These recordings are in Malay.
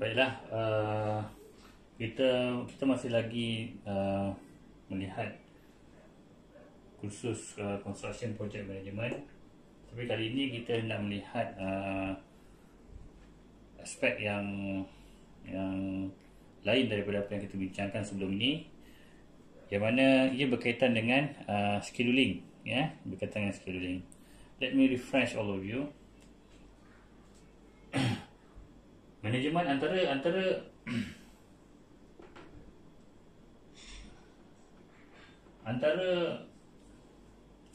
Baiklah, kita masih lagi melihat kursus Construction Project Management. Tapi kali ini kita nak melihat aspek yang lain daripada apa yang kita bincangkan sebelum ini, yang mana ia berkaitan dengan scheduling, ya, berkaitan dengan scheduling. Let me refresh all of you. Manajemen antara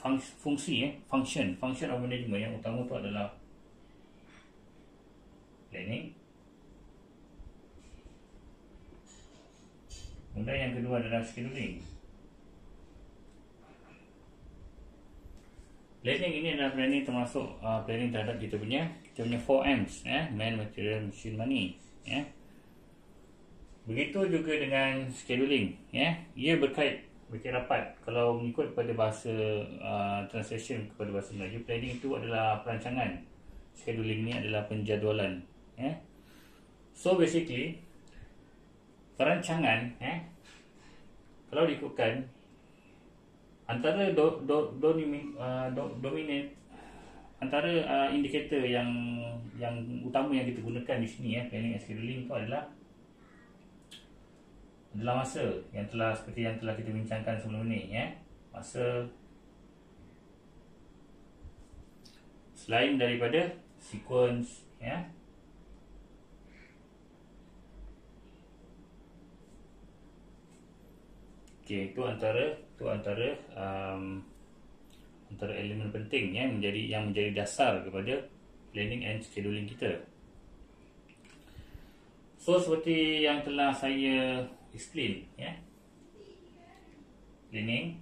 function of management yang utama tu adalah planning. Kemudian yang kedua adalah scheduling. Planning ini adalah planning termasuk planning terhadap kita punya 4M's, ya, man, material, machine, money, ya. Begitu juga dengan scheduling, ya. Ia berkait rapat. Kalau mengikut pada bahasa translation kepada bahasa Melayu, planning itu adalah perancangan, scheduling ini adalah penjadualan, ya. So basically perancangan, kalau diikutkan antara dominant antara indikator yang utama yang kita gunakan di sini, planning and scheduling itu adalah masa, yang telah seperti yang telah kita bincangkan sebelum ini, ya. Masa selain daripada sequence, ya. Okey, itu antara elemen penting, ya, yang menjadi dasar kepada planning and scheduling kita. So seperti yang telah saya explain, ya, planning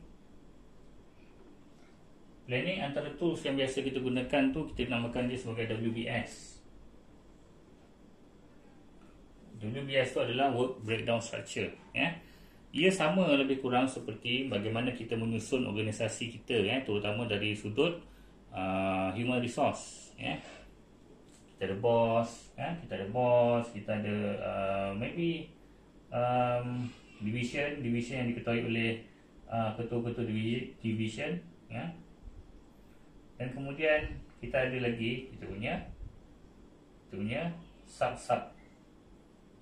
antara tools yang biasa kita gunakan tu kita namakan dia sebagai WBS. WBS tu adalah work breakdown structure, ya. Ia sama lebih kurang seperti bagaimana kita menyusun organisasi kita, ya, terutama dari sudut human resource, ya. Kita ada boss, ya, kita ada maybe division yang diketuai oleh ketua-ketua division, ya. Dan kemudian kita ada lagi kita punya sub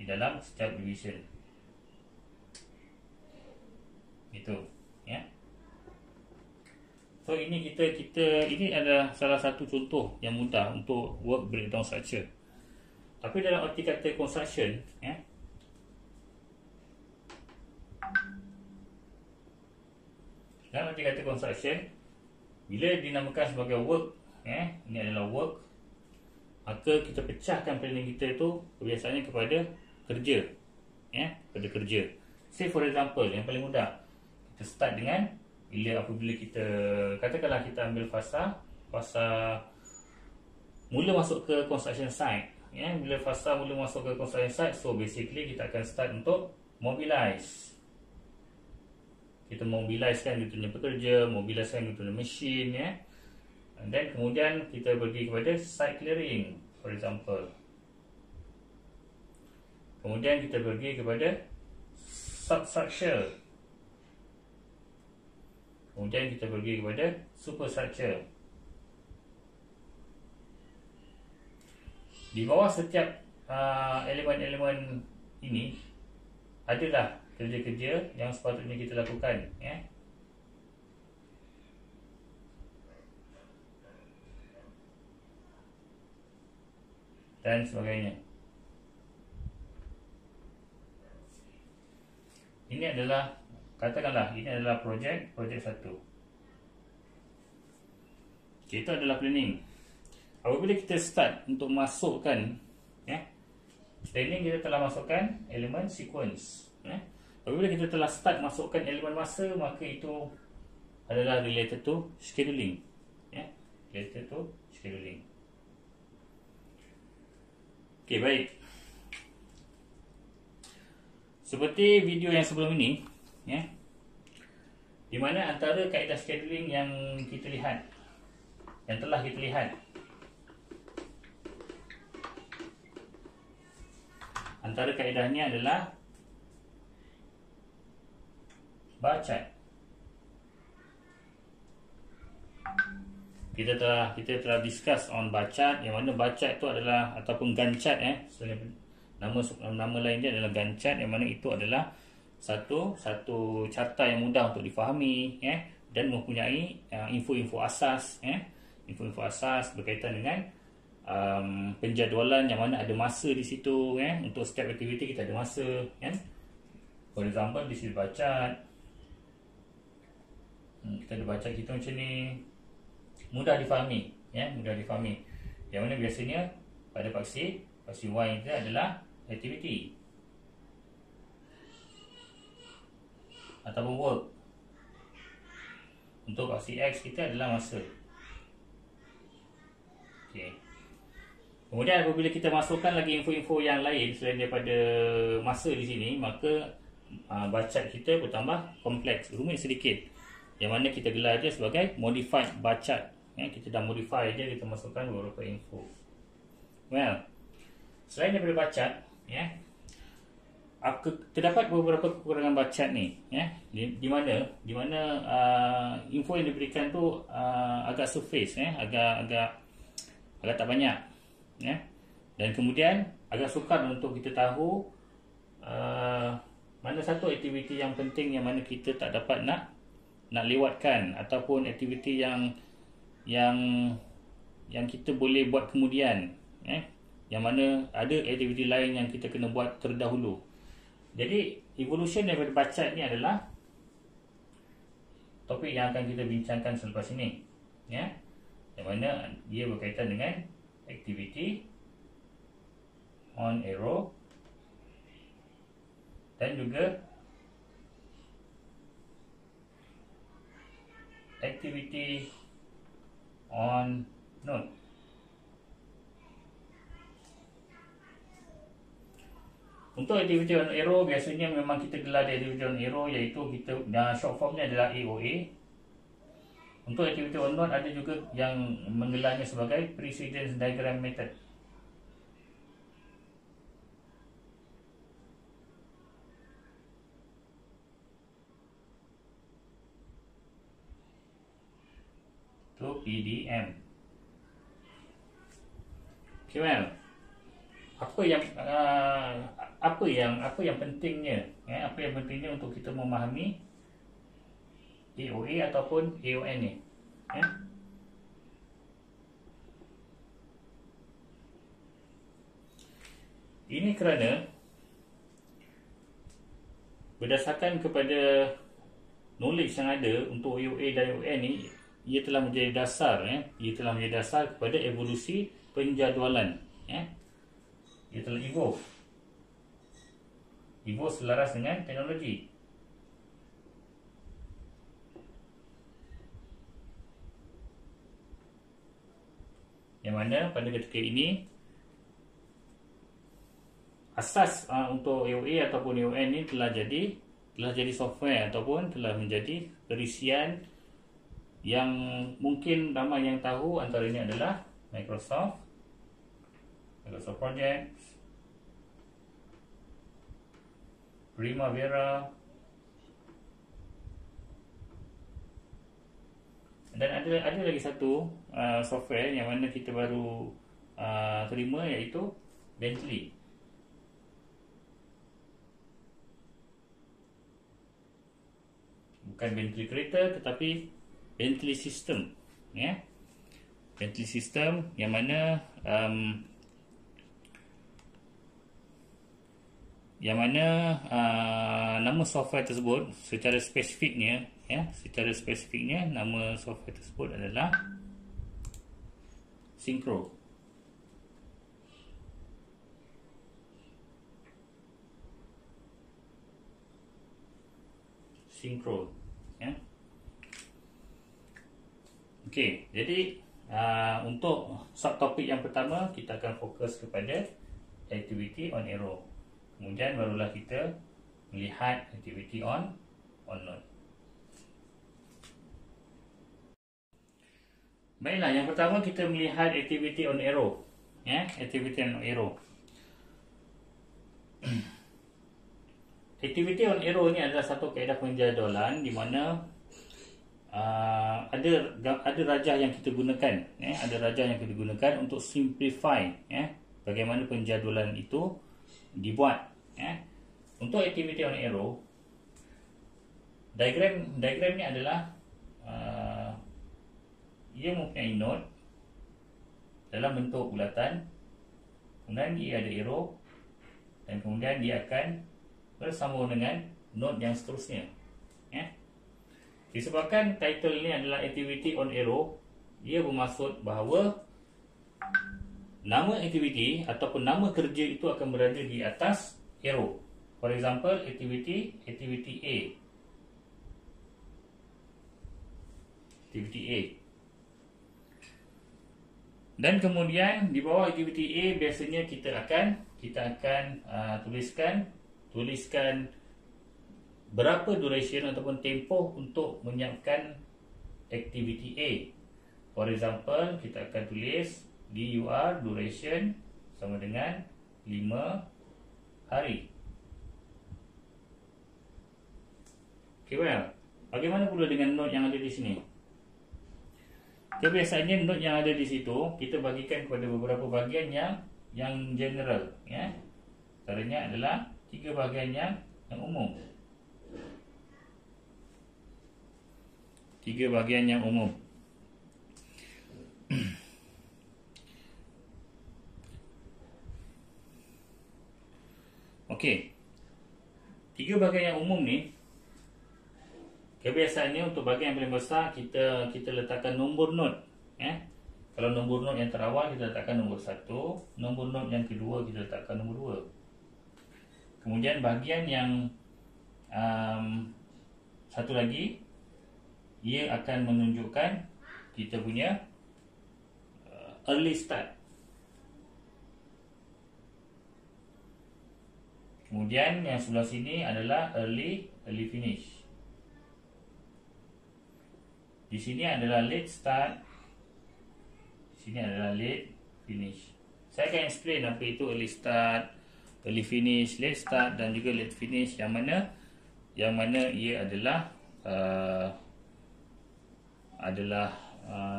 di dalam setiap division. Itu, ya. So ini ini adalah salah satu contoh yang mudah untuk work breakdown structure. Tapi dalam arti kata construction, ya, dalam arti kata construction, bila dinamakan sebagai work, ya, ini adalah work, maka kita pecahkan planning kita itu kebiasaannya kepada kerja, ya, pada kerja. Say for example, yang paling mudah, kita start dengan apabila kita katakanlah kita ambil fasa mula masuk ke construction site, ya. Bila fasa mula masuk ke construction site, so basically kita akan start untuk mobilize. Kita mobilizekan kita punya pekerja, mobilizekan kita punya mesin, ya. Dan kemudian kita pergi kepada site clearing, for example. Kemudian kita pergi kepada substructure. Kemudian kita pergi kepada superstructure. Di bawah setiap elemen-elemen ini adalah kerja-kerja yang sepatutnya kita lakukan, ya. Dan sebagainya. Ini adalah, katakanlah ini adalah projek 1. Itu adalah planning. Apabila kita start untuk masukkan, ya, planning kita telah masukkan elemen sequence, ya. Apabila kita telah start masukkan elemen masa, maka itu adalah related to scheduling, ya, related to scheduling. Okey, baik. Seperti video yang sebelum ini, ya, di mana antara kaedah scheduling yang kita lihat, yang telah kita lihat, antara kaedahnya adalah bar chart. Kita telah discuss on bar chart, yang mana bar chart itu adalah ataupun Gantt chart, nama lain dia adalah Gantt chart, yang mana itu adalah satu carta yang mudah untuk difahami, dan mempunyai info-info asas, info-info asas berkaitan dengan penjadualan, yang mana ada masa di situ, untuk setiap aktiviti kita ada masa, For example, di sini baca kita ada baca kita macam ni, mudah difahami, mudah difahami. Yang mana biasanya pada paksi Y itu adalah aktiviti ataupun work. Untuk paksi X kita adalah masa. Okey. Kemudian apabila kita masukkan lagi info-info yang lain selain daripada masa di sini, maka bar chart kita bertambah kompleks, rumit sedikit. Yang mana kita gelar dia sebagai modified bar chart. Kita dah modify je, kita masukkan beberapa info. Well, selain daripada bar chart, terdapat beberapa kekurangan bar chart ni, di mana info yang diberikan tu agak surface, agak tak banyak, dan kemudian agak sukar untuk kita tahu mana satu aktiviti yang penting yang mana kita tak dapat nak lewatkan, ataupun aktiviti yang kita boleh buat kemudian, yang mana ada aktiviti lain yang kita kena buat terdahulu. Jadi evolution daripada bar chart ni adalah topik yang akan kita bincangkan selepas ini, yang mana dia berkaitan dengan aktiviti on arrow dan juga activity on node. Untuk activity on arrow, biasanya memang kita gelar di activity on arrow, iaitu kita short formnya adalah AOA. Untuk activity on node ada juga yang menggelarnya sebagai precedence diagram method. PDM. Okay, well, apa yang pentingnya, apa yang pentingnya untuk kita memahami AOA ataupun AON ni, ini kerana berdasarkan kepada knowledge yang ada untuk AOA dan AON ni, ia telah menjadi dasar, ia telah menjadi dasar kepada evolusi penjadualan, ia telah evolve selaras dengan teknologi. Yang mana pada ketika ini asas untuk AOA ataupun AON ni telah jadi software ataupun telah menjadi perisian yang mungkin ramai yang tahu. Antaranya adalah Microsoft Project, Primavera, dan ada lagi satu software yang mana kita baru terima, iaitu Bentley. Bukan Bentley kereta, tetapi Bentley System, Bentley System, yang mana nama software tersebut secara spesifiknya, nama software tersebut adalah Synchro. Okey, jadi untuk subtopik yang pertama kita akan fokus kepada activity on arrow. Kemudian barulah kita melihat activity on node. Baiklah, yang pertama kita melihat activity on arrow, activity on arrow. Activity on arrow ni adalah satu kaedah penjadualan di mana ada rajah yang kita gunakan, ada rajah yang kita gunakan untuk simplify bagaimana penjadualan itu dibuat. Untuk activity on arrow, diagram ni adalah ia mempunyai node dalam bentuk bulatan, kemudian dia ada arrow, dan kemudian dia akan bersambung dengan node yang seterusnya. Disebabkan title ni adalah activity on arrow, ia bermaksud bahawa nama aktiviti ataupun nama kerja itu akan berada di atas arrow. For example, activity A. Activity A. Dan kemudian di bawah activity A biasanya kita akan tuliskan berapa duration ataupun tempoh untuk menyiapkan activity A. For example, kita akan tulis DUR duration sama dengan 5 hari. Okay, well, bagaimana pula dengan node yang ada di sini? Kebiasaannya node yang ada di situ kita bagikan kepada beberapa bahagian yang general, Caranya adalah 3 bahagian yang umum. 3 bahagian yang umum. Okey. 3 bahagian yang umum ni kebiasaannya untuk bahagian yang paling besar kita letakkan nombor node, Kalau nombor node yang terawal kita letakkan nombor 1, nombor node yang kedua kita letakkan nombor 2. Kemudian bahagian yang satu lagi, ia akan menunjukkan kita punya early start. Kemudian yang sebelah sini adalah early finish. Di sini adalah late start, di sini adalah late finish. Saya akan explain apa itu early start, early finish, late start dan juga late finish, yang mana ia adalah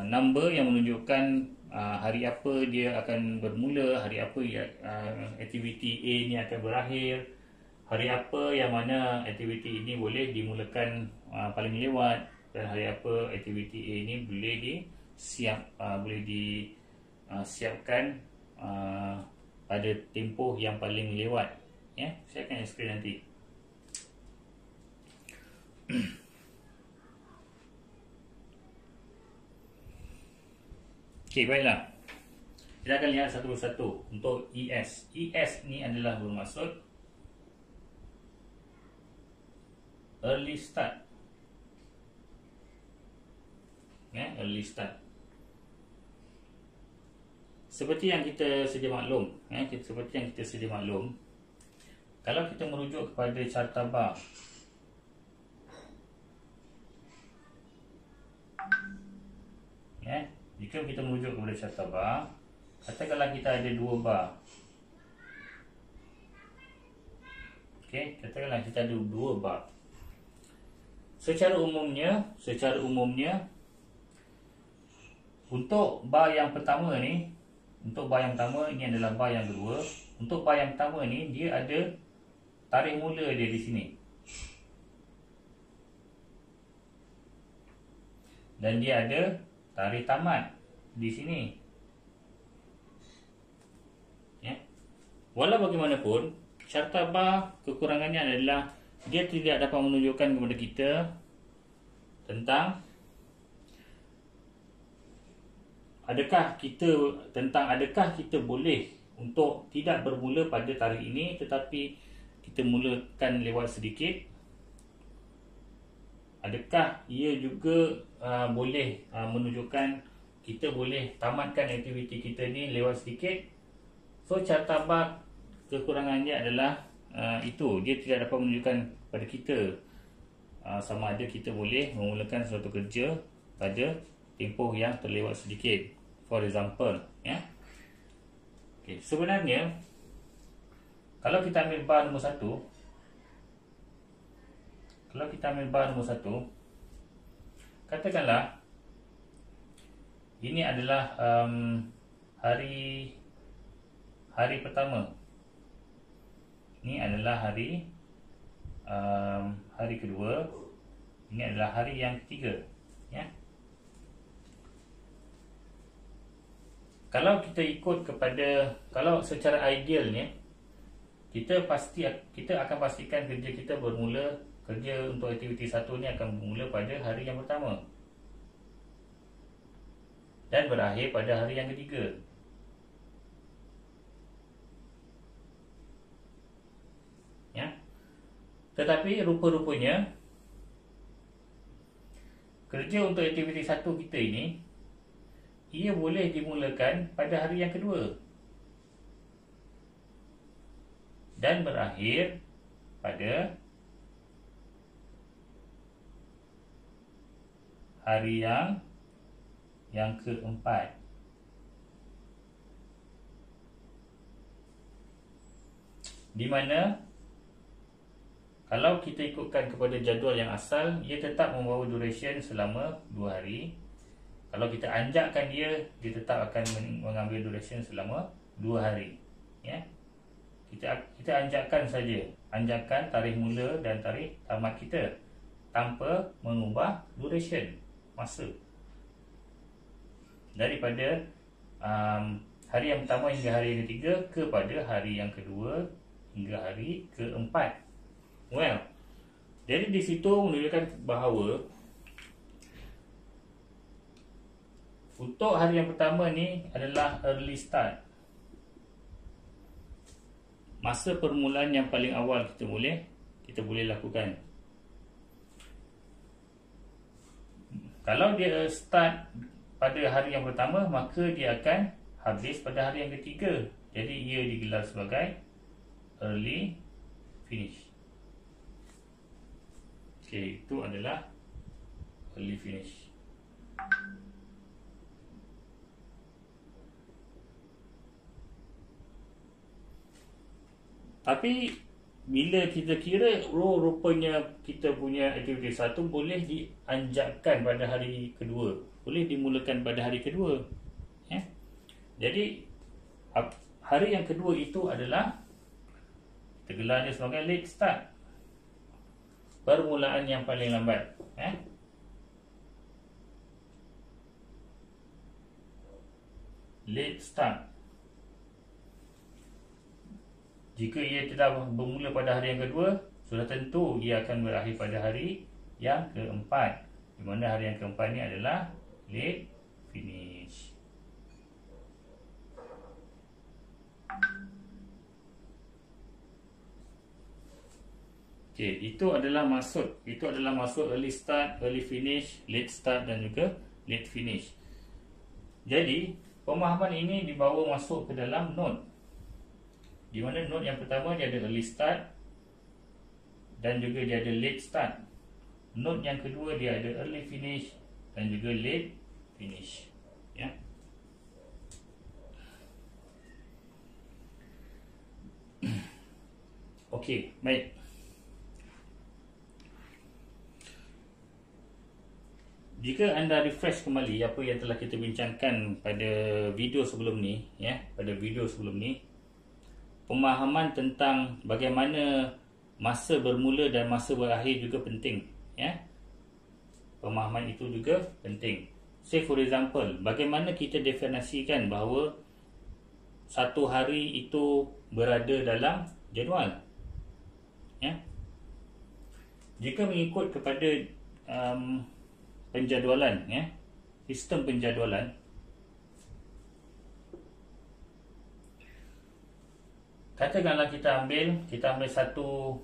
number yang menunjukkan hari apa dia akan bermula, hari apa aktiviti A ni akan berakhir, hari apa yang mana aktiviti ini boleh dimulakan paling lewat, dan hari apa aktiviti A ini boleh disiapkan pada tempoh yang paling lewat. Saya akan explain nanti. Okey, baiklah. Kita akan lihat satu persatu. Untuk ES. ES ni adalah bermaksud early start. Early start. Seperti yang kita sedia maklum, kalau kita merujuk kepada carta bar, jika kita merujuk kepada carta bar, katakanlah kita ada 2 bar. Katakanlah kita ada 2 bar. Secara umumnya untuk bar yang pertama ni, ini adalah bar yang kedua. Untuk bar yang pertama ni, dia ada tarikh mula dia di sini. Dan dia ada tarikh tamat di sini. Walau bagaimanapun, carta bar kekurangannya adalah dia tidak dapat menunjukkan kepada kita tentang adakah kita boleh untuk tidak bermula pada tarikh ini tetapi kita mulakan lewat sedikit. Adakah ia juga boleh menunjukkan kita boleh tamatkan aktiviti kita ni lewat sedikit. So carta bar kekurangannya adalah itu, dia tidak dapat menunjukkan pada kita sama ada kita boleh memulakan suatu kerja pada tempoh yang terlewat sedikit. For example, sebenarnya Kalau kita ambil bar nombor 1, katakanlah ini adalah hari pertama. Ini adalah hari kedua. Ini adalah hari yang ketiga, ya. Kalau kita ikut kepada, kalau secara idealnya, kita akan pastikan kerja kita kerja untuk aktiviti 1 ni akan bermula pada hari yang pertama dan berakhir pada hari yang ketiga. Ya. Tetapi rupa-rupanya kerja untuk aktiviti 1 kita ini, ia boleh dimulakan pada hari yang kedua dan berakhir pada hari yang keempat. Di mana kalau kita ikutkan kepada jadual yang asal, ia tetap membawa duration selama 2 hari. Kalau kita anjakkan dia tetap akan mengambil duration selama 2 hari. Ya. Kita anjakkan saja, anjakkan tarikh mula dan tarikh tamat kita tanpa mengubah duration, masa. Daripada hari yang pertama hingga hari yang ketiga kepada hari yang kedua hingga hari keempat. Well, jadi di situ menunjukkan bahawa untuk hari yang pertama ni adalah early start. Masa permulaan yang paling awal kita boleh lakukan. Kalau dia start pada hari yang pertama, maka dia akan habis pada hari yang ketiga. Jadi ia digelar sebagai early finish. Okey, itu adalah early finish. Tapi bila kita kira, rupanya kita punya aktiviti 1 boleh dianjakkan pada hari kedua, boleh dimulakan pada hari kedua, ya. Jadi hari yang kedua itu adalah kita gelarnya sebagai late start, permulaan yang paling lambat, ya. Late start. Jika ia tidak bermula pada hari yang kedua, sudah tentu ia akan berakhir pada hari yang keempat, di mana hari yang keempat ini adalah late finish. Okey, itu adalah maksud early start, early finish, late start dan juga late finish. Jadi, pemahaman ini dibawa masuk ke dalam note, di mana note yang pertama dia ada early start dan juga dia ada late start. Note yang kedua dia ada early finish dan juga late finish, ya. Okey, baik. Jika anda refresh kembali apa yang telah kita bincangkan pada video sebelum ni, ya, pemahaman tentang bagaimana masa bermula dan masa berakhir juga penting, ya. Pemahaman itu juga penting. Say for example, bagaimana kita definisikan bahawa satu hari itu berada dalam jadual, ya. Jika mengikut kepada penjadualan, ya, sistem penjadualan, katakanlah kita ambil satu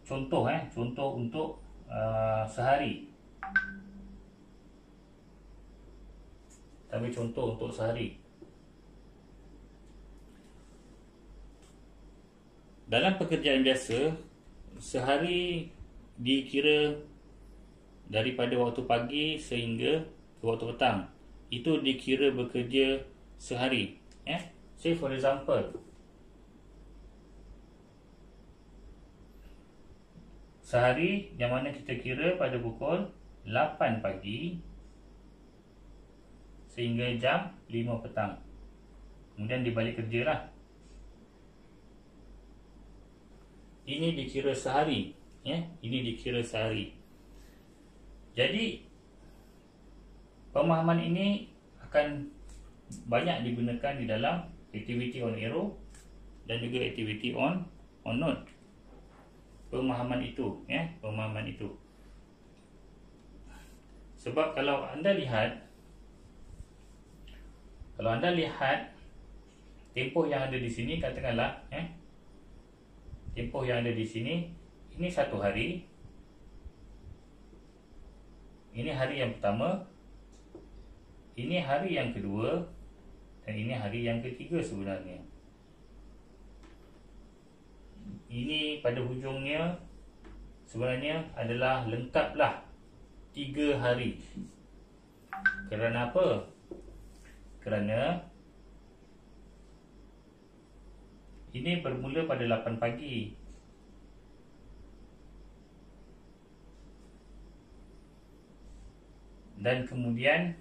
contoh untuk sehari. Dalam pekerjaan biasa, sehari dikira daripada waktu pagi sehingga ke waktu petang. itu dikira bekerja sehari. Say for example, sehari yang mana kita kira pada pukul 8 pagi sehingga jam 5 petang. Kemudian dibalik kerja lah. Ini dikira sehari. Ini dikira sehari. Jadi pemahaman ini akan banyak digunakan di dalam activity on arrow dan juga activity on node. Pemahaman itu, pemahaman itu. Sebab kalau anda lihat tempoh yang ada di sini, katakanlah tempoh yang ada di sini, ini satu hari. Ini hari yang pertama, ini hari yang kedua, dan ini hari yang ketiga sebenarnya. Ini pada hujungnya sebenarnya adalah lengkaplah 3 hari. Kerana apa? Kerana ini bermula pada 8 pagi. Dan kemudian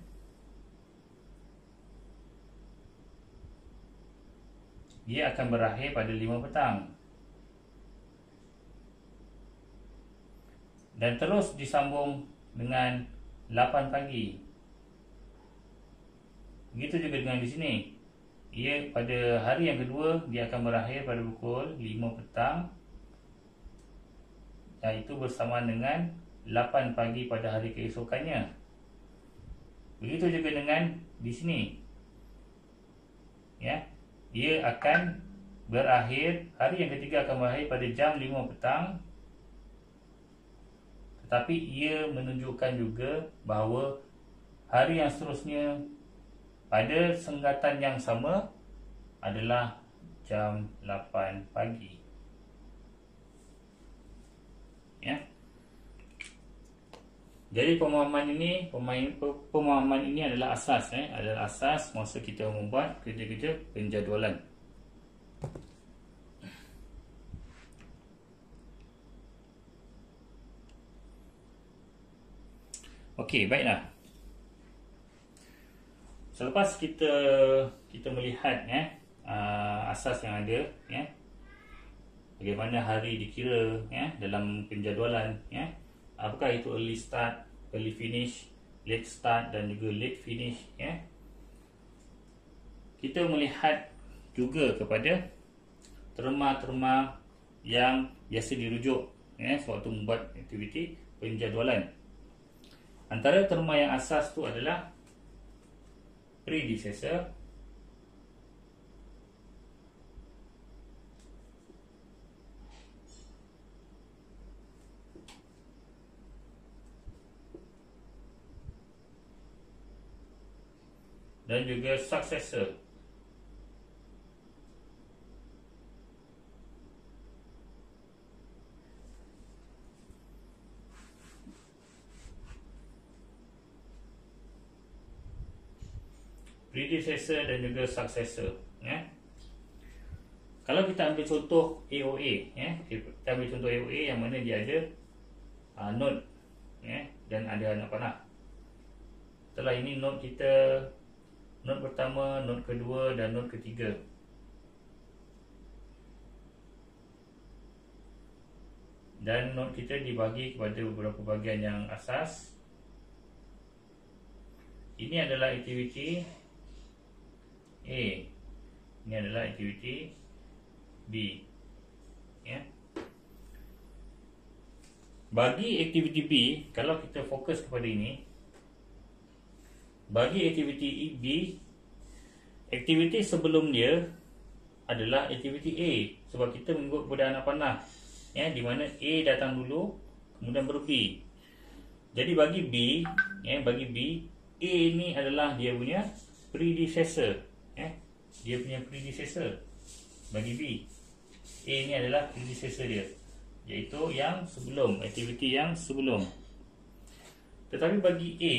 dia akan berakhir pada 5 petang. Dan terus disambung dengan 8 pagi. Begitu juga dengan di sini. Ia pada hari yang kedua dia akan berakhir pada pukul 5 petang. Iaitu bersamaan dengan 8 pagi pada hari keesokannya. Begitu juga dengan di sini. Ia akan berakhir, hari yang ketiga akan berakhir pada jam 5 petang. Tetapi ia menunjukkan juga bahawa hari yang seterusnya pada senggatan yang sama adalah jam 8 pagi. Jadi pemahaman ini adalah asas, adalah asas masa kita membuat kerja-kerja penjadualan. Okey, baiklah. Selepas kita melihat asas yang ada, bagaimana hari dikira dalam penjadualan, apakah itu early start, early finish, late start dan juga late finish, kita melihat juga kepada terma-terma yang biasa dirujuk sewaktu membuat aktiviti penjadualan. Antara terma yang asas tu adalah predecessor, dan juga successor. Predecessor dan juga successor. Kalau kita ambil contoh AOA, kita ambil contoh AOA yang mana dia ada node dan ada anak panah. Setelah ini node kita, node pertama, node kedua dan node ketiga. Dan node kita dibagi kepada beberapa bahagian yang asas. Ini adalah aktiviti A, ini adalah aktiviti B. Bagi aktiviti B, kalau kita fokus kepada ini, bagi aktiviti B, aktiviti sebelum dia adalah aktiviti A. Sebab kita mengikut kepada anak panah, di mana A datang dulu, kemudian baru B. Jadi bagi B, bagi B, A ini adalah dia punya predecessor. Dia punya predecessor bagi B. A ini adalah predecessor dia, iaitu yang sebelum, aktiviti yang sebelum. Tetapi bagi A,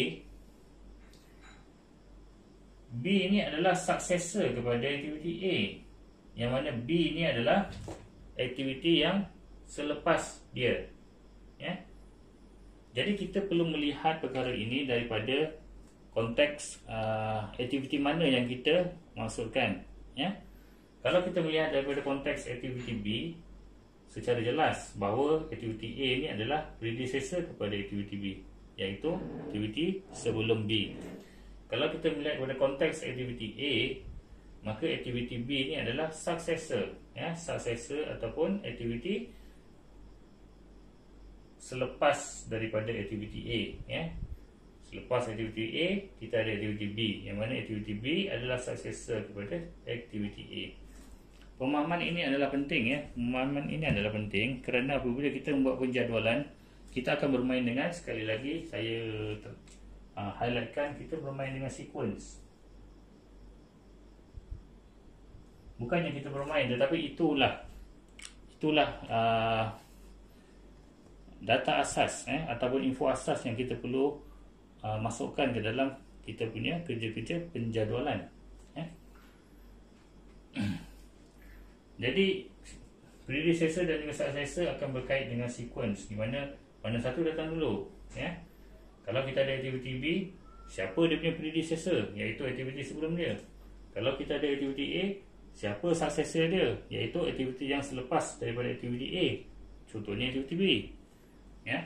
B ni adalah successor kepada aktiviti A, yang mana B ni adalah aktiviti yang selepas dia, ya. Jadi kita perlu melihat perkara ini daripada konteks aktiviti mana yang kita maksudkan, ya. Kalau kita melihat daripada konteks aktiviti B, secara jelas bahawa aktiviti A ni adalah predecessor kepada aktiviti B, iaitu aktiviti sebelum B. Kalau kita melihat pada konteks aktiviti A, maka aktiviti B ni adalah successor, ya, successor ataupun aktiviti selepas daripada aktiviti A, ya. Selepas aktiviti A, kita ada aktiviti B, yang mana aktiviti B adalah successor kepada aktiviti A. Pemahaman ini adalah penting, ya. Pemahaman ini adalah penting kerana apabila kita membuat penjadualan, kita akan bermain dengan, sekali lagi saya highlightkan, kita bermain dengan sequence. Bukannya kita bermain, tetapi itulah data asas, ataupun info asas yang kita perlu masukkan ke dalam kita punya kerja-kerja penjadualan, Jadi predecessor dan juga successor akan berkait dengan sequence, di mana satu datang dulu, ya. Kalau kita ada aktiviti B, siapa dia punya predecessor, iaitu aktiviti sebelum dia. Kalau kita ada aktiviti A, siapa successor dia, iaitu aktiviti yang selepas daripada aktiviti A, contohnya aktiviti B, ya.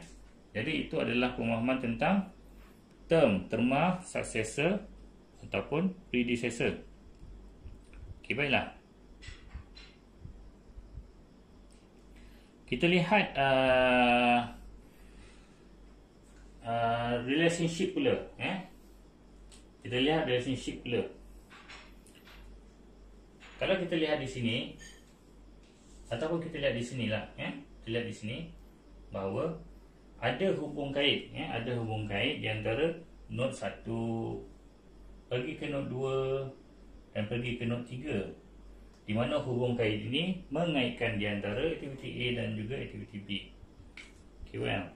Jadi itu adalah pemahaman tentang terma, successor ataupun predecessor. Okey, baiklah. Kita lihat relationship pula, Kita lihat relationship pula. Kalau kita lihat di sini, ataupun kita lihat di sinilah, Kita lihat di sini bahawa ada hubung kait, ada hubung kait di antara node 1 pergi ke node 2 dan pergi ke node 3, di mana hubung kait ini mengaitkan di antara aktiviti A dan juga aktiviti B. Okay, well,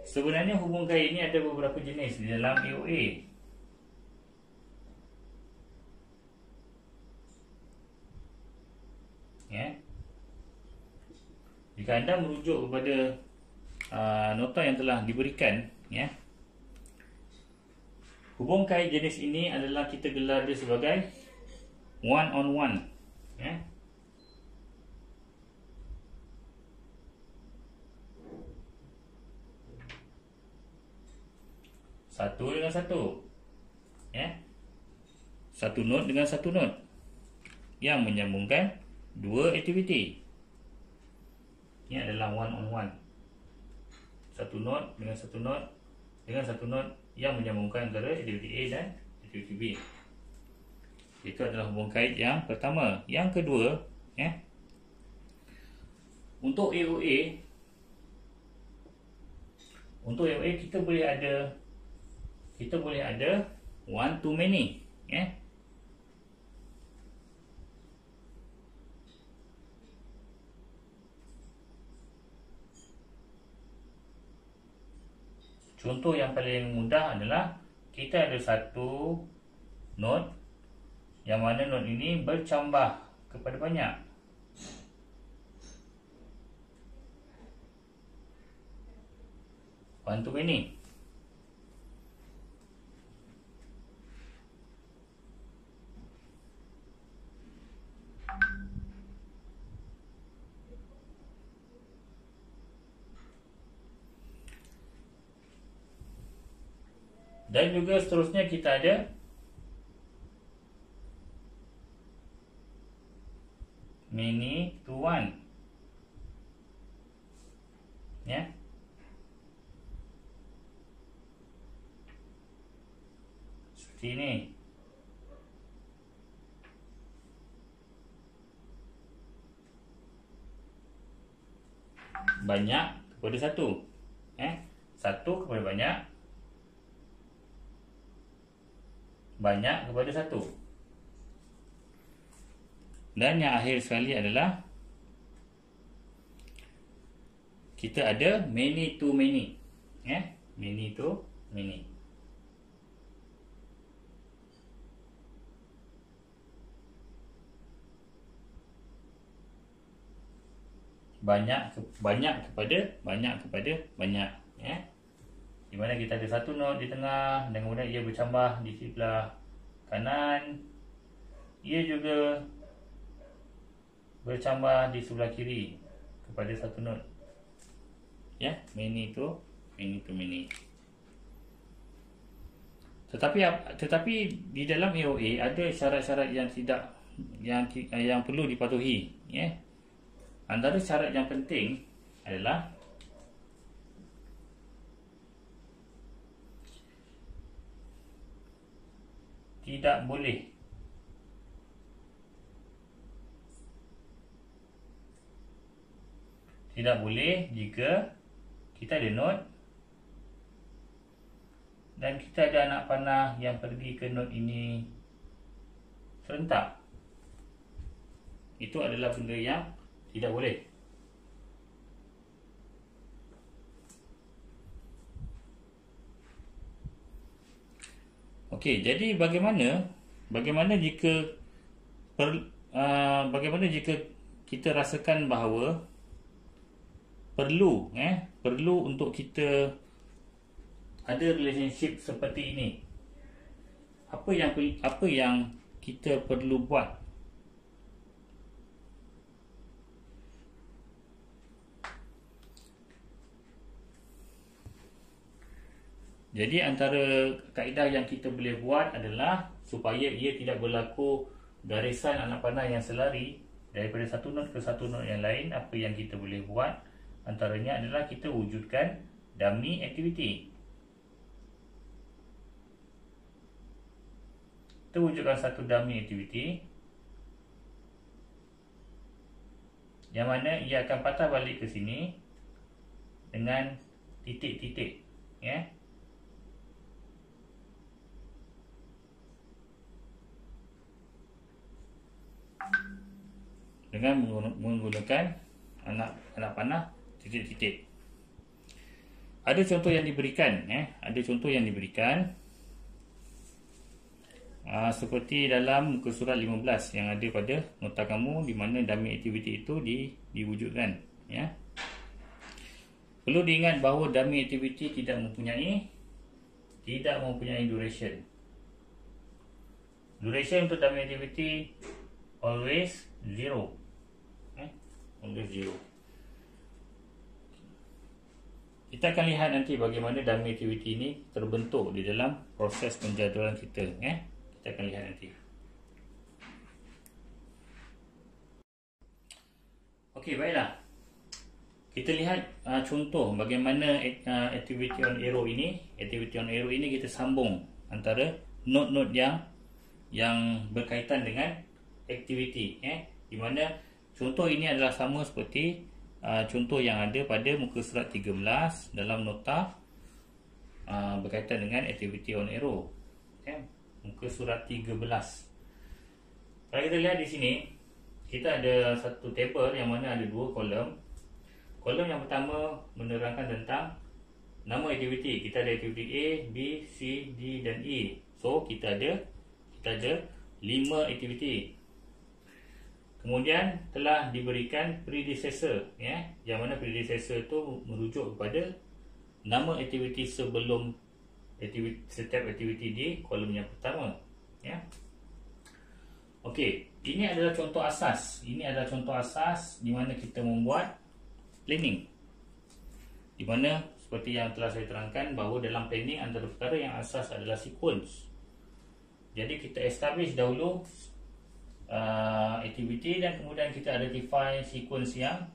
sebenarnya hubung kait ini ada beberapa jenis di dalam AOA. Ya. Jika anda merujuk kepada nota yang telah diberikan, ya, hubung kait jenis ini adalah kita gelar dia sebagai one on one, ya. Satu dengan satu, ya. Satu node dengan satu node yang menyambungkan dua aktiviti. Ini adalah one on one. Satu node dengan satu node dengan satu node yang menyambungkan antara aktiviti A dan aktiviti B. Itu adalah hubung kait yang pertama. Yang kedua, ya, untuk AOA, kita boleh ada one to many, ya. Contoh yang paling mudah adalah kita ada satu node yang mana node ini bercambah kepada banyak. One to many. Dan juga seterusnya kita ada many to one, ya. Seperti ini. Banyak kepada satu, satu kepada banyak, banyak kepada satu. Dan yang akhir sekali adalah kita ada many to many, many to many. banyak kepada banyak, ya. Di mana kita ada satu not di tengah dan kemudian ia bercambah di sebelah kanan. Ia juga bercambah di sebelah kiri kepada satu not. Ya, many to many. Tetapi di dalam AOA ada syarat-syarat yang perlu dipatuhi, ya. Antara syarat yang penting adalah tidak boleh jika kita ada not dan kita ada anak panah yang pergi ke not ini serentak. Itu adalah benda yang tidak boleh. Okey, jadi bagaimana jika kita rasakan bahawa perlu untuk kita ada relationship seperti ini. Apa yang kita perlu buat? Jadi antara kaedah yang kita boleh buat adalah supaya ia tidak berlaku garisan anak panah yang selari daripada satu not ke satu not yang lain. Apa yang kita boleh buat antaranya adalah kita wujudkan dummy activity. Kita wujudkan satu dummy activity yang mana ia akan patah balik ke sini dengan titik-titik, ya. Dengan menggunakan anak panah titik-titik. Ada contoh yang diberikan, seperti dalam muka surat 15 yang ada pada nota kamu, di mana dummy activity itu diwujudkan, ya. Perlu diingat bahawa dummy activity tidak mempunyai duration. Duration untuk dummy activity always 0. Always 0. Kita akan lihat nanti bagaimana dummy activity ini terbentuk di dalam proses penjadualan kita, ya. Kita akan lihat nanti. Okey, baiklah. Kita lihat contoh bagaimana activity on arrow ini. Activity on arrow ini kita sambung antara note-note yang berkaitan dengan activity, ya. Di mana contoh ini adalah sama seperti contoh yang ada pada muka surat 13 dalam nota berkaitan dengan activity on arrow, ya. Muka surat 13. Kalau kita lihat di sini, kita ada satu table yang mana ada dua kolom. Kolom yang pertama menerangkan tentang nama aktiviti. Kita ada aktiviti A, B, C, D dan E. So kita ada 5 aktiviti. Kemudian telah diberikan predecessor, ya, yang mana predecessor itu merujuk kepada nama aktiviti sebelum setiap aktiviti di kolom yang pertama, ya. Okey, ini adalah contoh asas. Di mana kita membuat planning. Di mana seperti yang telah saya terangkan bahawa dalam planning antara perkara yang asas adalah sequence. Jadi kita establish dahulu aktiviti dan kemudian kita identify sequence yang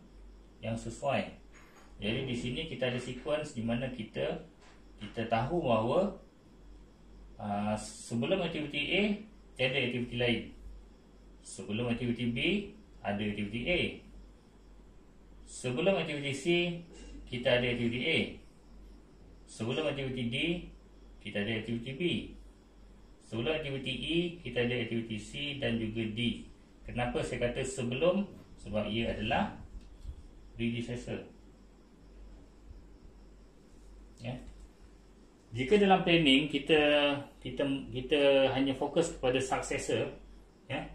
sesuai. Jadi di sini kita ada sequence di mana kita tahu bahawa sebelum aktiviti A tiada aktiviti lain. Sebelum aktiviti B ada aktiviti A. Sebelum aktiviti C kita ada aktiviti A. Sebelum aktiviti D kita ada aktiviti B. Sebelum aktiviti E kita ada aktiviti C dan juga D. Kenapa saya kata sebelum? Sebab ia adalah predecessor, ya. Jika dalam planning kita hanya fokus kepada successor, ya,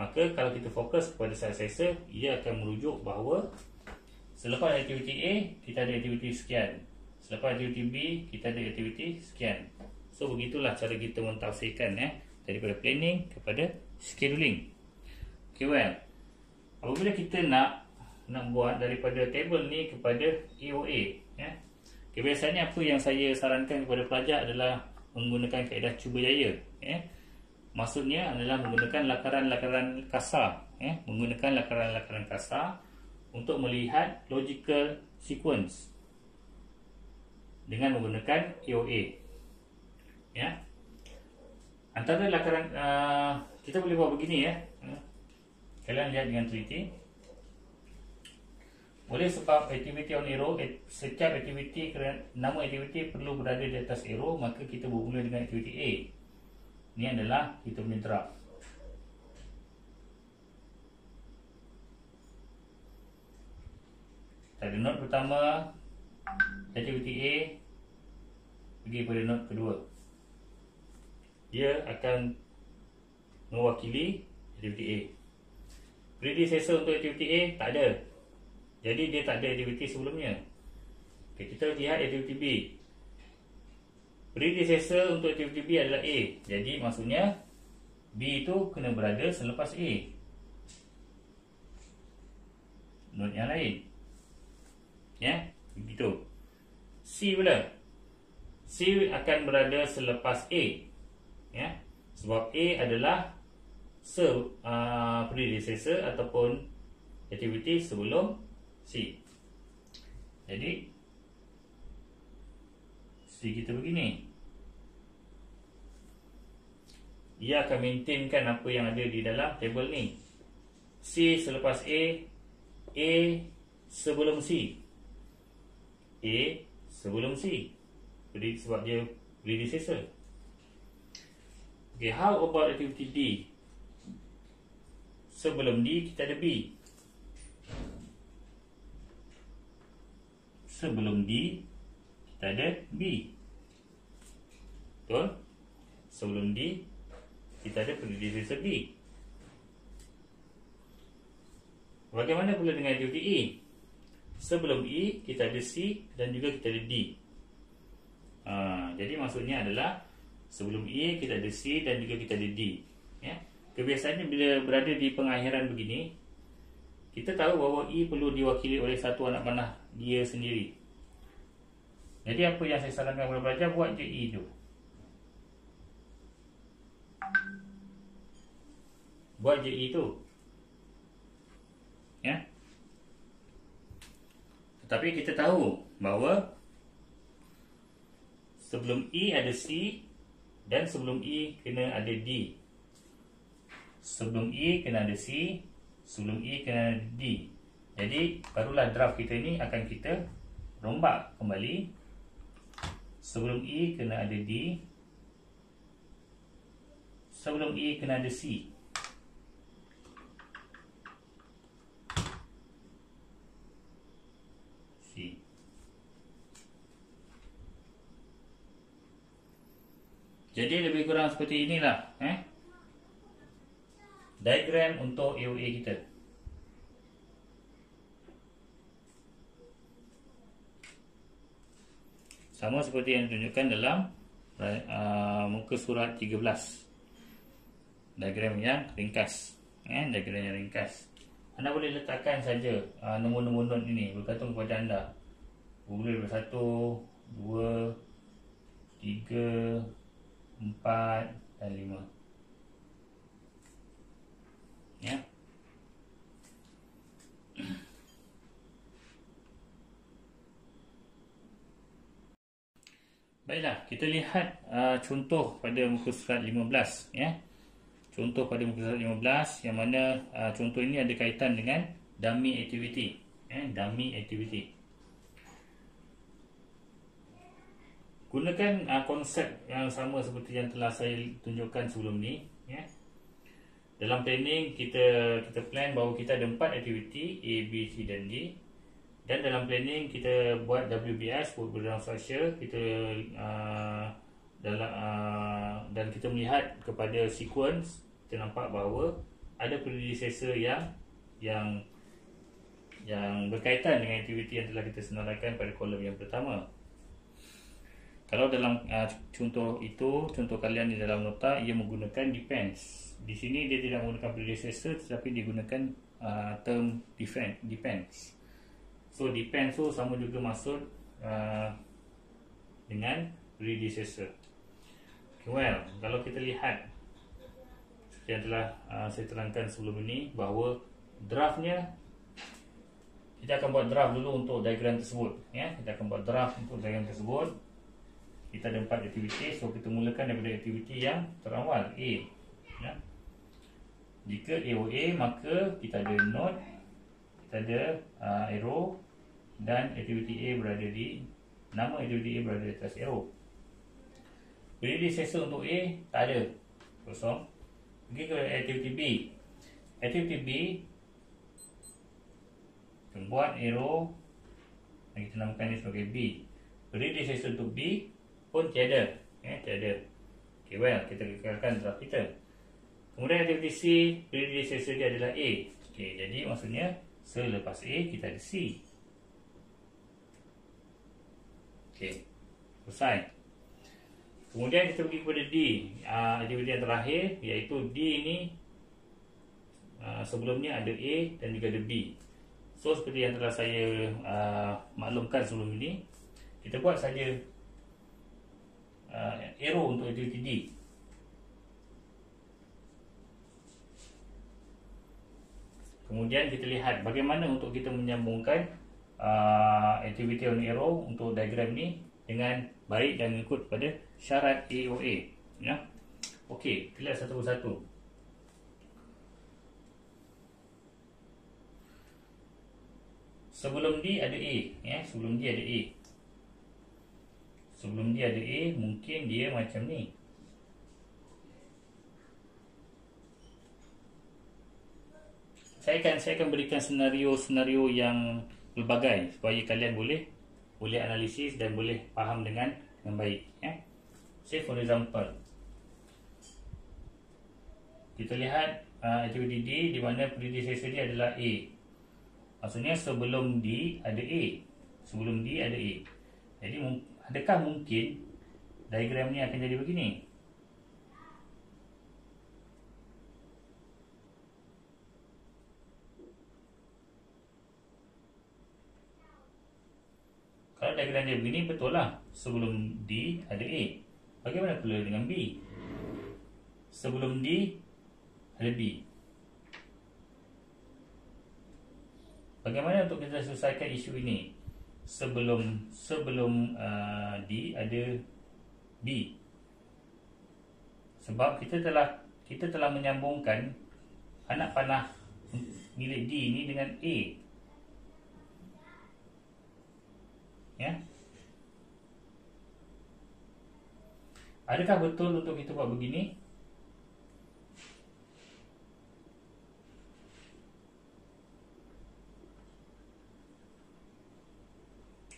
maka kalau kita fokus kepada successor, ia akan merujuk bahawa Selepas aktiviti A, kita ada aktiviti sekian. Selepas aktiviti B, kita ada aktiviti sekian. So begitulah cara kita mentafsirkan daripada planning kepada scheduling. Okay, well, apabila kita nak buat daripada table ni kepada AOA, okay, biasanya apa yang saya sarankan kepada pelajar adalah menggunakan kaedah cuba jaya. Maksudnya adalah menggunakan lakaran-lakaran kasar, menggunakan lakaran-lakaran kasar untuk melihat logical sequence dengan menggunakan AOA. Antara lakaran kita boleh buat begini Kalian lihat dengan teliti. Boleh sebab aktiviti on arrow, setiap aktiviti, nama aktiviti perlu berada di atas arrow, maka kita bermula dengan aktiviti A. Ini adalah kita punya draft. Pada note pertama, aktiviti A pergi pada note kedua. Dia akan mewakili aktiviti A. Predecessor untuk aktiviti A tak ada. Jadi dia tak ada aktiviti sebelumnya. Okay, kita lihat aktiviti B. Predecessor untuk aktiviti B adalah A. Jadi maksudnya B itu kena berada selepas A. Note yang lain. Begitu. C pula. C akan berada selepas A. Sebab A adalah predecessor ataupun aktiviti sebelum C. Jadi C kita begini. Ia akan maintainkan apa yang ada di dalam table ni. C selepas A sebelum C. A sebelum C. Sebab dia predecessor. Okay, how about activity D? Sebelum D kita ada B. Sebelum D kita ada B. Betul? Sebelum D kita ada predecessor B. Bagaimana pula dengan aktiviti E? Sebelum E kita ada C dan juga kita ada D. Jadi maksudnya adalah sebelum E kita ada C dan juga kita ada D. Kebiasaannya bila berada di pengakhiran begini, kita tahu bahawa E perlu diwakili oleh satu anak panah dia sendiri. Jadi apa yang saya sarankan kepada pelajar, buat je E tu. Buat je E tu. Tetapi kita tahu bahawa sebelum E ada C dan sebelum E kena ada D. Sebelum E kena ada C, sebelum E kena ada D. Jadi barulah draft kita ni akan kita rombak kembali. Sebelum E kena ada D, sebelum E kena ada C. Jadi lebih kurang seperti inilah diagram untuk AOA kita. Sama seperti yang ditunjukkan dalam muka surat 13. Diagram yang ringkas. Diagram yang ringkas. Anda boleh letakkan saja nombor-nombor note ini bergantung kepada anda. Boleh ber 1, 2, 3, 4 dan 5. Baiklah, kita lihat contoh pada muka surat 15 Contoh pada muka surat 15 yang mana contoh ini ada kaitan dengan dummy activity. Dummy activity. Gunakan konsep yang sama seperti yang telah saya tunjukkan sebelum ni. Dalam planning kita plan bahawa kita ada 4 aktiviti A, B, C dan D. Dan dalam planning kita buat WBS, Work Breakdown Structure. Kita dan kita melihat kepada sequence, kita nampak bahawa ada predecessor yang yang berkaitan dengan aktiviti yang telah kita senaraikan pada kolom yang pertama. Kalau dalam contoh kalian di dalam nota, ia menggunakan depends. Di sini dia tidak menggunakan predecessor, tetapi dia gunakan term depends. So depends tu sama juga maksud dengan predecessor. Well, kalau kita lihat seperti yang telah saya terangkan sebelum ini, bahawa draftnya, kita akan buat draft dulu untuk diagram tersebut, ya. Kita akan buat draft untuk diagram tersebut. Kita ada 4 aktiviti, so kita mulakan daripada aktiviti yang terawal, A, ya. Jika AOA, maka kita ada note, kita ada arrow, dan aktiviti A berada di, nama aktiviti A berada di atas arrow. Predecessor untuk A tak ada, kosong. Pergi ke aktiviti B. Aktiviti B, kita buat arrow dan kita namakan ini sebagai B. Predecessor untuk B pun tiada, tiada. Okay, well, kita kekalkan draft kita. Kemudian aktiviti C, predecessor dia adalah A. Okay, jadi maksudnya selepas A kita ada C. Okay, selesai. Kemudian kita pergi kepada D, aktiviti yang terakhir, iaitu D ini sebelumnya ada A dan juga ada B. So seperti yang telah saya maklumkan sebelum ini, kita buat saja arrow untuk aktiviti D. Kemudian kita lihat bagaimana untuk kita menyambungkan aktiviti on arrow untuk diagram ni dengan baik dan mengikut pada syarat AOA, ya. Okey, kita lihat satu persatu. Sebelum D ada A, ya. Sebelum D ada A. Sebelum dia ada A, mungkin dia macam ni. Saya akan berikan senario yang pelbagai supaya kalian boleh analisis dan boleh faham dengan baik, ya. Say for example, kita lihat aktiviti D di mana predecessor dia adalah A. Maksudnya sebelum D ada A. Sebelum D ada A. Jadi adakah mungkin diagram ni akan jadi begini? Kalau diagram dia begini, betul lah. Sebelum D ada A. Bagaimana pula dengan B? Sebelum D ada B. Bagaimana untuk kita selesaikan isu ini? Sebelum D ada B. Sebab kita telah menyambungkan anak panah milik D ini dengan A, ya. Adakah betul untuk kita buat begini?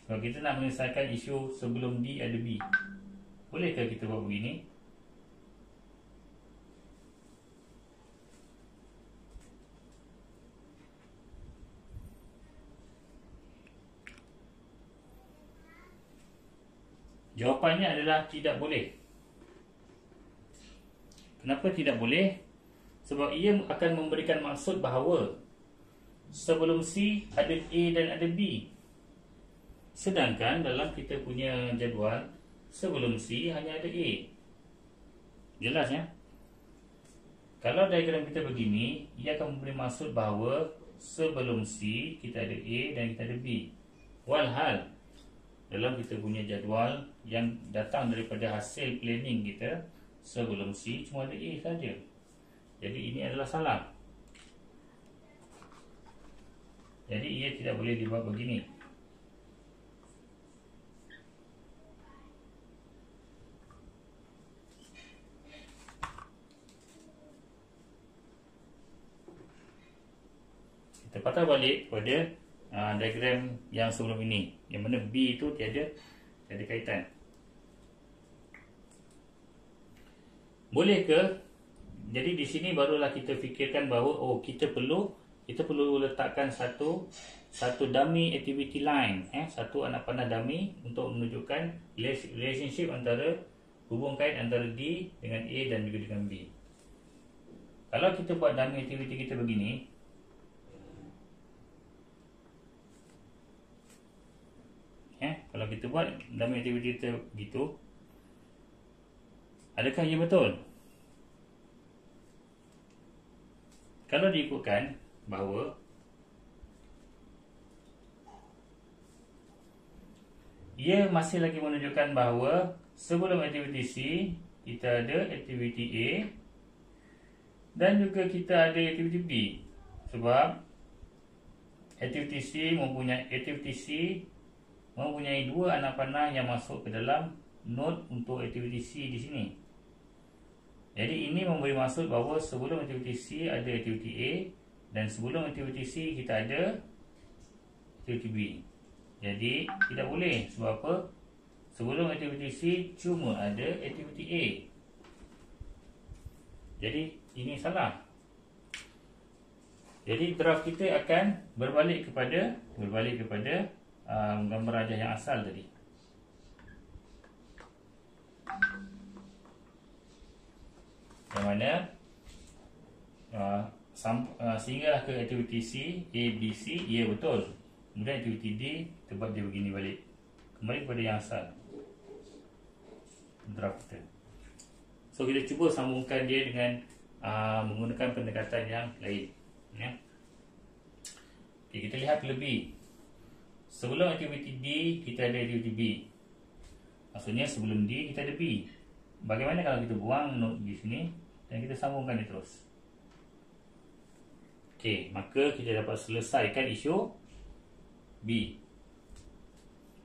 Kalau kita nak menyelesaikan isu sebelum D ada B, bolehkah kita buat begini? Jawapannya adalah tidak boleh. Kenapa tidak boleh? Sebab ia akan memberikan maksud bahawa sebelum C ada A dan ada B. Sedangkan dalam kita punya jadual, sebelum C hanya ada A. Jelas, ya? Kalau diagram kita begini, ia akan memberi maksud bahawa sebelum C kita ada A dan kita ada B. Walhal dalam kita punya jadual yang datang daripada hasil planning kita, sebelum C cuma ada A saja. Jadi ini adalah salah. Jadi ia tidak boleh dibuat begini. Kita patah balik pada diagram yang sebelum ini, yang mana B itu tiada kaitan. Boleh ke? Jadi di sini barulah kita fikirkan bahawa kita perlu letakkan satu satu dummy activity line, satu anak panah dummy untuk menunjukkan relationship antara hubung kait antara D dengan A dan juga dengan B. Kalau kita buat dummy activity kita begini, kalau kita buat dummy activity kita begitu, adakah ia betul? Kalau diikutkan bahawa ia masih lagi menunjukkan bahawa sebelum aktiviti C kita ada aktiviti A dan juga kita ada aktiviti B, sebab aktiviti C mempunyai dua anak panah yang masuk ke dalam node untuk aktiviti C di sini. Jadi ini memberi maksud bahawa sebelum aktiviti C ada aktiviti A dan sebelum aktiviti C kita ada aktiviti B. Jadi tidak boleh, sebab apa? Sebelum aktiviti C cuma ada aktiviti A. Jadi ini salah. Jadi draft kita akan berbalik kepada gambar rajah yang asal tadi. Yang mana sehinggalah ke aktiviti C, A, B, C, ia betul. Kemudian aktiviti D, kita buat dia begini balik. Kembali kepada yang asal draft kita. So kita cuba sambungkan dia dengan menggunakan pendekatan yang lain, Okay, kita lihat lebih. Sebelum aktiviti D kita ada aktiviti B. Maksudnya sebelum D kita ada B. Bagaimana kalau kita buang node di sini dan kita sambungkan dia terus? Okay, maka kita dapat selesaikan isu B.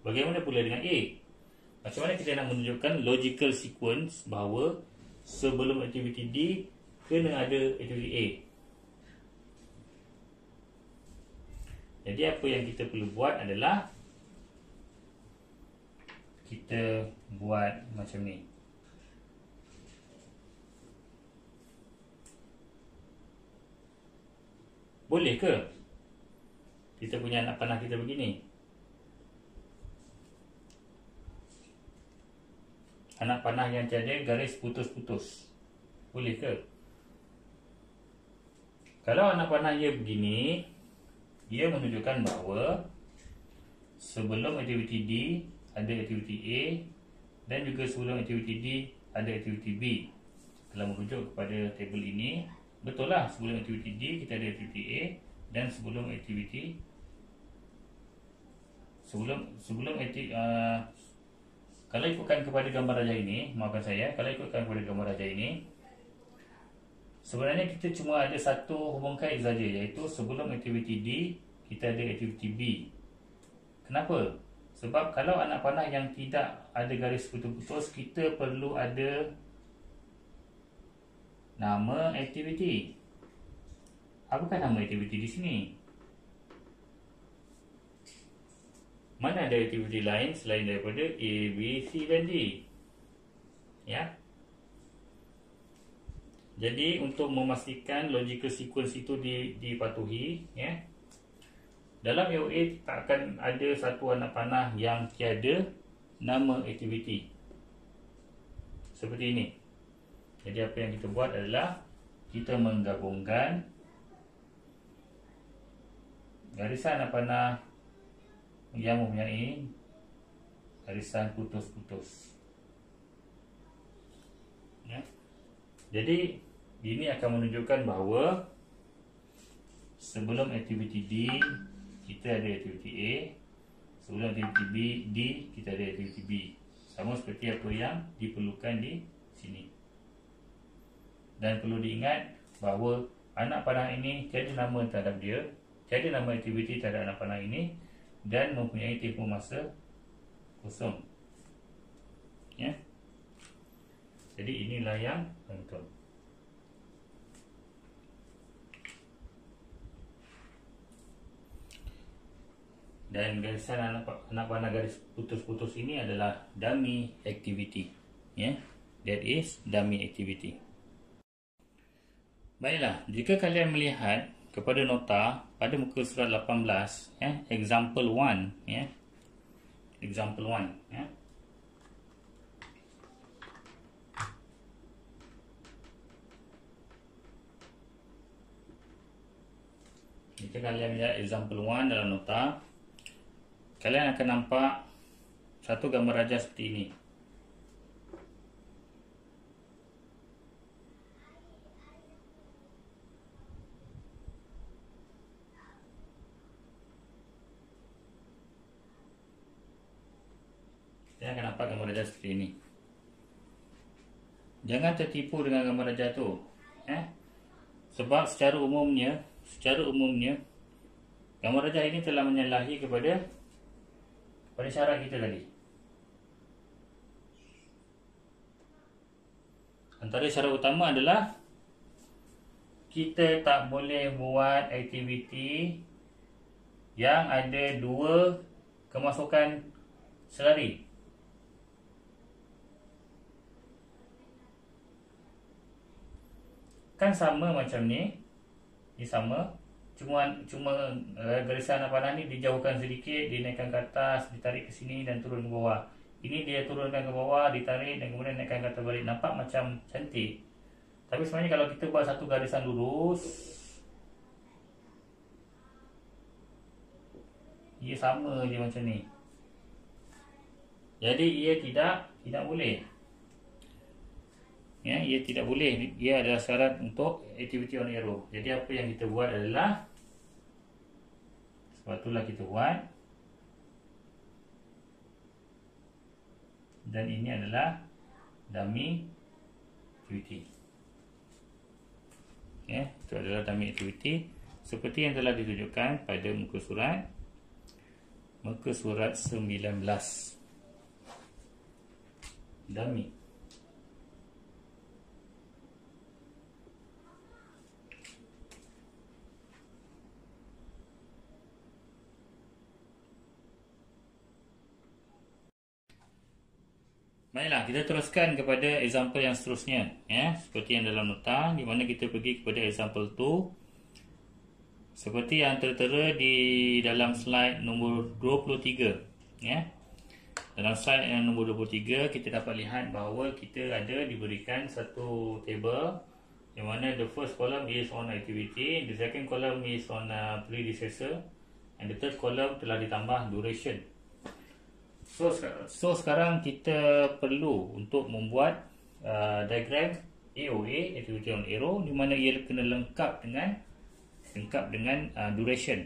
Bagaimana pula dengan A? Macam mana kita nak menunjukkan logical sequence bahawa sebelum aktiviti D kena ada aktiviti A? Jadi apa yang kita perlu buat adalah kita buat macam ni. Boleh ke kita punya anak panah kita begini? Anak panah yang tiada garis putus-putus, boleh ke? Kalau anak panah ia begini, ia menunjukkan bahawa sebelum aktiviti D ada aktiviti A dan juga sebelum aktiviti D ada aktiviti B. Kalau merujuk kepada tabel ini, betul lah, sebelum aktiviti D kita ada aktiviti A dan sebelum aktiviti kalau ikutkan kepada gambar rajah ini, maafkan saya, kalau ikutkan kepada gambar rajah ini, sebenarnya kita cuma ada satu hubung kait saja, iaitu sebelum aktiviti D kita ada aktiviti B. Kenapa? Sebab kalau anak panah yang tidak ada garis putus-putus, kita perlu ada nama aktiviti. Apakah nama aktiviti di sini? Mana ada aktiviti lain selain daripada A, B, C dan D? Ya. Jadi untuk memastikan logical sequence itu dipatuhi, ya, dalam AOA tak akan ada satu anak panah yang tiada nama aktiviti seperti ini. Jadi apa yang kita buat adalah kita menggabungkan garisan anak panah yang mempunyai garisan putus-putus, ya. Jadi ini akan menunjukkan bahawa sebelum aktiviti D kita ada aktiviti A, sebelum aktiviti D kita ada aktiviti B. Sama seperti apa yang diperlukan di sini. Dan perlu diingat bahawa anak panah ini tiada nama terhadap dia, tiada nama aktiviti terhadap anak panah ini, dan mempunyai tempoh masa kosong, ya. Jadi inilah yang betul. Dan garisan anak panah garis putus-putus ini adalah dummy activity, ya. That is dummy activity. Baiklah, jika kalian melihat kepada nota pada muka surat 18, example 1, example 1, jika kalian lihat example 1 dalam nota, kalian akan nampak satu gambar raja seperti ini. Kalian akan nampak gambar raja seperti ini. Jangan tertipu dengan gambar raja tu, sebab secara umumnya gambar raja ini telah menyalahi kepada syarat kita tadi. Antara syarat utama adalah kita tak boleh buat aktiviti yang ada dua kemasukan selari. Kan sama macam ni. Ini sama. Cuma garisan panah ni dijauhkan sedikit, dinaikkan ke atas, ditarik ke sini dan turun ke bawah. Ini dia turunkan ke bawah, ditarik dan kemudian naikkan ke atas balik. Nampak macam cantik. Tapi sebenarnya kalau kita buat satu garisan lurus, ia sama je macam ni. Jadi ia tidak boleh. Ia tidak boleh. Ia adalah syarat untuk activity on arrow. Jadi apa yang kita buat adalah, sebab itulah kita buat, dan ini adalah dummy activity. Itu adalah dummy activity seperti yang telah ditunjukkan pada muka surat 19. Dummy. Baiklah, kita teruskan kepada example yang seterusnya, seperti yang dalam nota, di mana kita pergi kepada example 2 seperti yang tertera di dalam slide nombor 23. Dalam slide yang nombor 23 kita dapat lihat bahawa kita ada diberikan satu table yang mana the first column is on activity, the second column is on predecessor, and the third column telah ditambah duration. So sekarang kita perlu untuk membuat diagram AOA, activity on arrow, di mana ia kena lengkap dengan duration.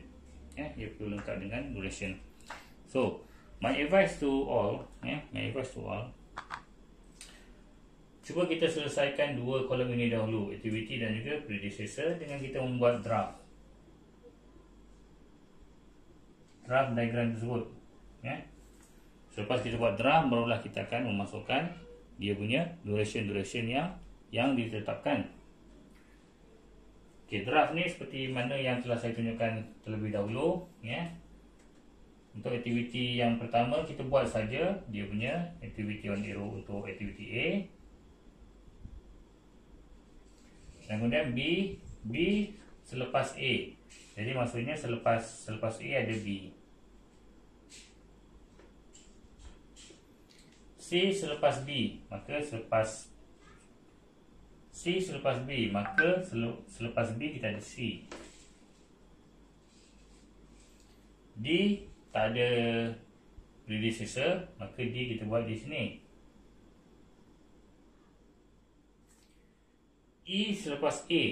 Ia perlu lengkap dengan duration. So my advice to all, cuba kita selesaikan dua kolom ini dahulu, activity dan juga predecessor, dengan kita membuat draft diagram tersebut. Selepas kita buat draft, barulah kita akan memasukkan dia punya duration yang ditetapkan. Okay, draft ni seperti mana yang telah saya tunjukkan terlebih dahulu. Untuk aktiviti yang pertama, kita buat saja dia punya activity on arrow untuk activity A. Dan kemudian B selepas A. Jadi maksudnya selepas A ada B. C selepas B, maka selepas B kita ada C. D tak ada predecessor, maka D kita buat di sini. E selepas A,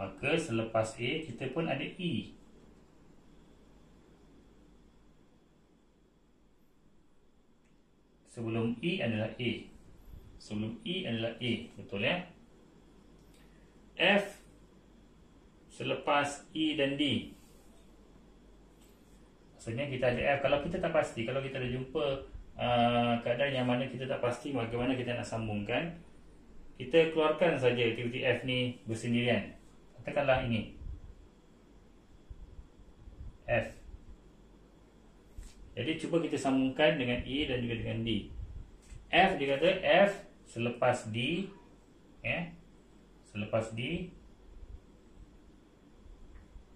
maka selepas A kita pun ada E. Sebelum E adalah A. Betul ya? F selepas E dan D. Maksudnya kita ada F. Kalau kita tak pasti, kalau kita ada jumpa keadaan yang mana kita tak pasti bagaimana kita nak sambungkan, kita keluarkan saja aktiviti F ni bersendirian. Katakanlah ini F. Jadi cuba kita sambungkan dengan E dan juga dengan D. F dia kata F selepas D, selepas D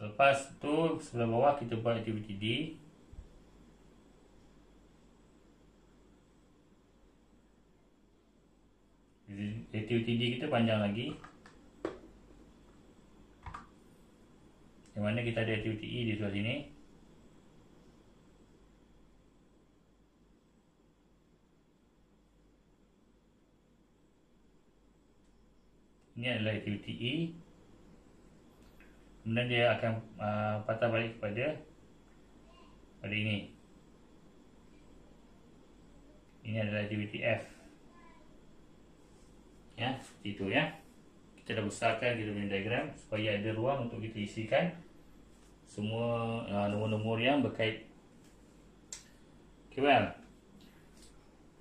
Lepas tu sebelah bawah kita buat aktiviti D. Aktiviti D kita panjang lagi, yang mana kita ada aktiviti E di sebelah sini. Ini adalah aktiviti E. Kemudian dia akan patah balik pada ini. Ini adalah aktiviti F. Ya, seperti itu ya. Kita dah besarkan kita punya diagram supaya ada ruang untuk kita isikan semua nombor-nombor yang berkait. Okay, well.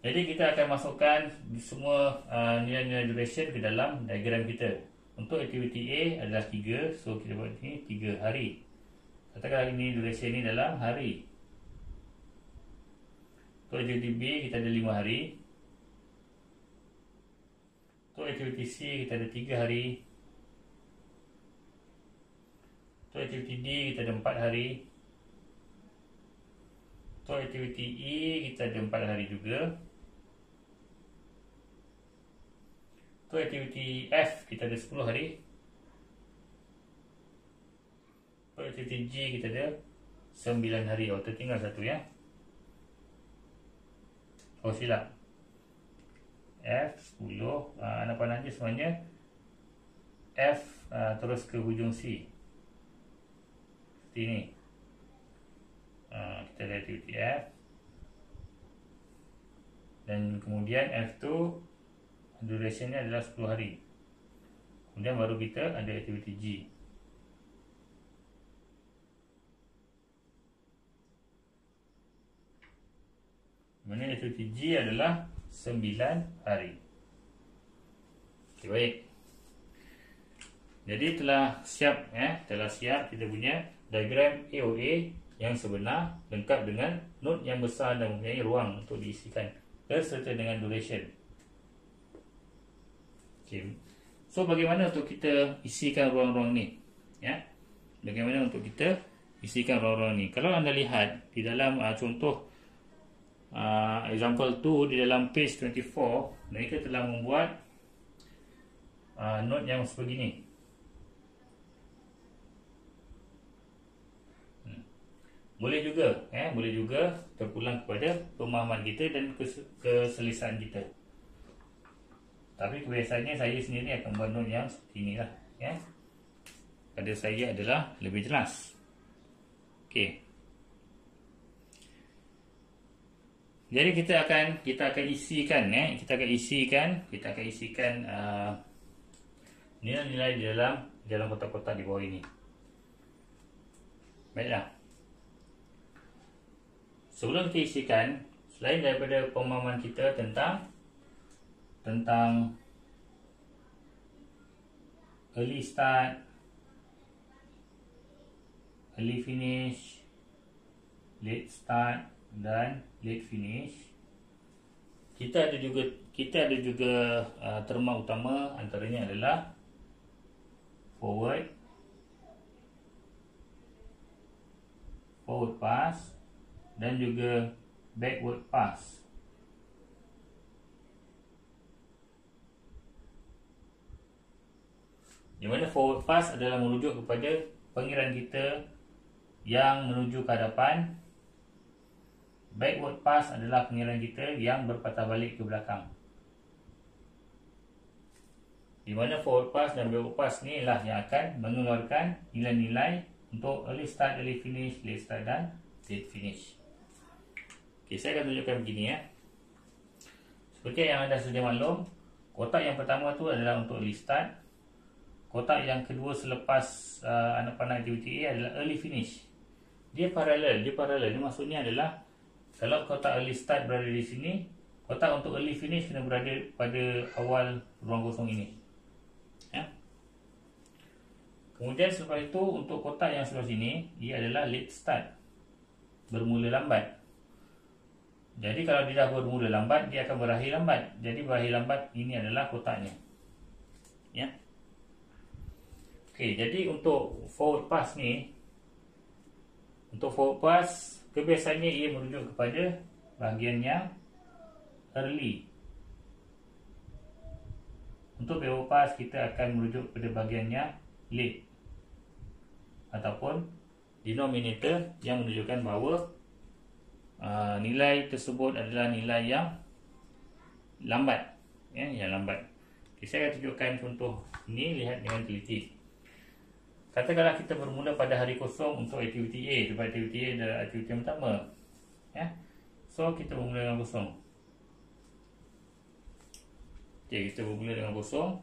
Jadi kita akan masukkan semua nilai-nilai duration ke dalam diagram kita. Untuk aktiviti A adalah 3, so kita buat ni 3 hari. Katakan ini duration ni dalam hari. Untuk aktiviti B kita ada 5 hari. Untuk aktiviti C kita ada 3 hari. Untuk aktiviti D kita ada 4 hari. Untuk aktiviti E kita ada 4 hari juga. Untuk aktiviti F kita ada 10 hari. Untuk aktiviti G kita ada 9 hari. Oh, tertinggal satu ya. Oh, silap. F 10, anda pandang je sebenarnya F terus ke hujung C seperti ini. Kita ada aktiviti F, dan kemudian F tu durationnya adalah 10 hari. Kemudian baru kita ada aktiviti G. Mana aktiviti G adalah 9 hari. Okay, baik. Jadi telah siap kita punya diagram AOA yang sebenar, lengkap dengan node yang besar dan mempunyai ruang untuk diisikan beserta dengan duration. Okay. So bagaimana untuk kita isikan ruang-ruang ni? Ya. Bagaimana untuk kita isikan ruang-ruang ni? Kalau anda lihat di dalam contoh example 2 di dalam page 24, mereka telah membuat note yang sebegini. Boleh juga terpulang kepada pemahaman kita dan keselesaan kita. Tapi kebiasaannya saya sendiri akan buat note yang seperti inilah ya. Pada saya adalah lebih jelas. Okey. Jadi kita akan isikan nilai-nilai di dalam kotak-kotak di bawah ini. Baiklah. Sebelum kita isikan, selain daripada pemahaman kita tentang early start, early finish, late start dan late finish, kita ada juga terma utama, antaranya adalah forward pass dan juga backward pass. Di mana forward pass adalah merujuk kepada pengiran kita yang menuju ke hadapan. Backward pass adalah pengiran kita yang berpatah balik ke belakang. Di mana forward pass dan backward pass ni lah yang akan mengeluarkan nilai-nilai untuk early start, early finish, late start dan late finish. Okey, saya akan tunjukkan begini ya. Seperti yang anda sedia maklum, kotak yang pertama tu adalah untuk early start. Kotak yang kedua selepas anda pandang aktiviti A adalah early finish. Dia paralel. Dia maksudnya adalah kalau kotak early start berada di sini, kotak untuk early finish kena berada pada awal ruang kosong ini. Ya. Kemudian selepas itu untuk kotak yang sebelah sini, ia adalah late start. Bermula lambat. Jadi kalau dia dah bermula lambat, dia akan berakhir lambat. Jadi berakhir lambat ini adalah kotaknya. Ya. Okey, jadi untuk forward pass ni, untuk forward pass kebiasaannya ia merujuk kepada bahagian yang early. Untuk backward pass kita akan merujuk pada bahagian yang late, ataupun denominator yang menunjukkan bahawa nilai tersebut adalah nilai yang lambat, yang lambat. Okay, saya akan tunjukkan contoh ini, lihat dengan teliti. Katakanlah kita bermula pada hari kosong untuk aktiviti A, sebab aktiviti A adalah aktiviti yang pertama. So kita bermula dengan kosong. Okay, kita bermula dengan kosong.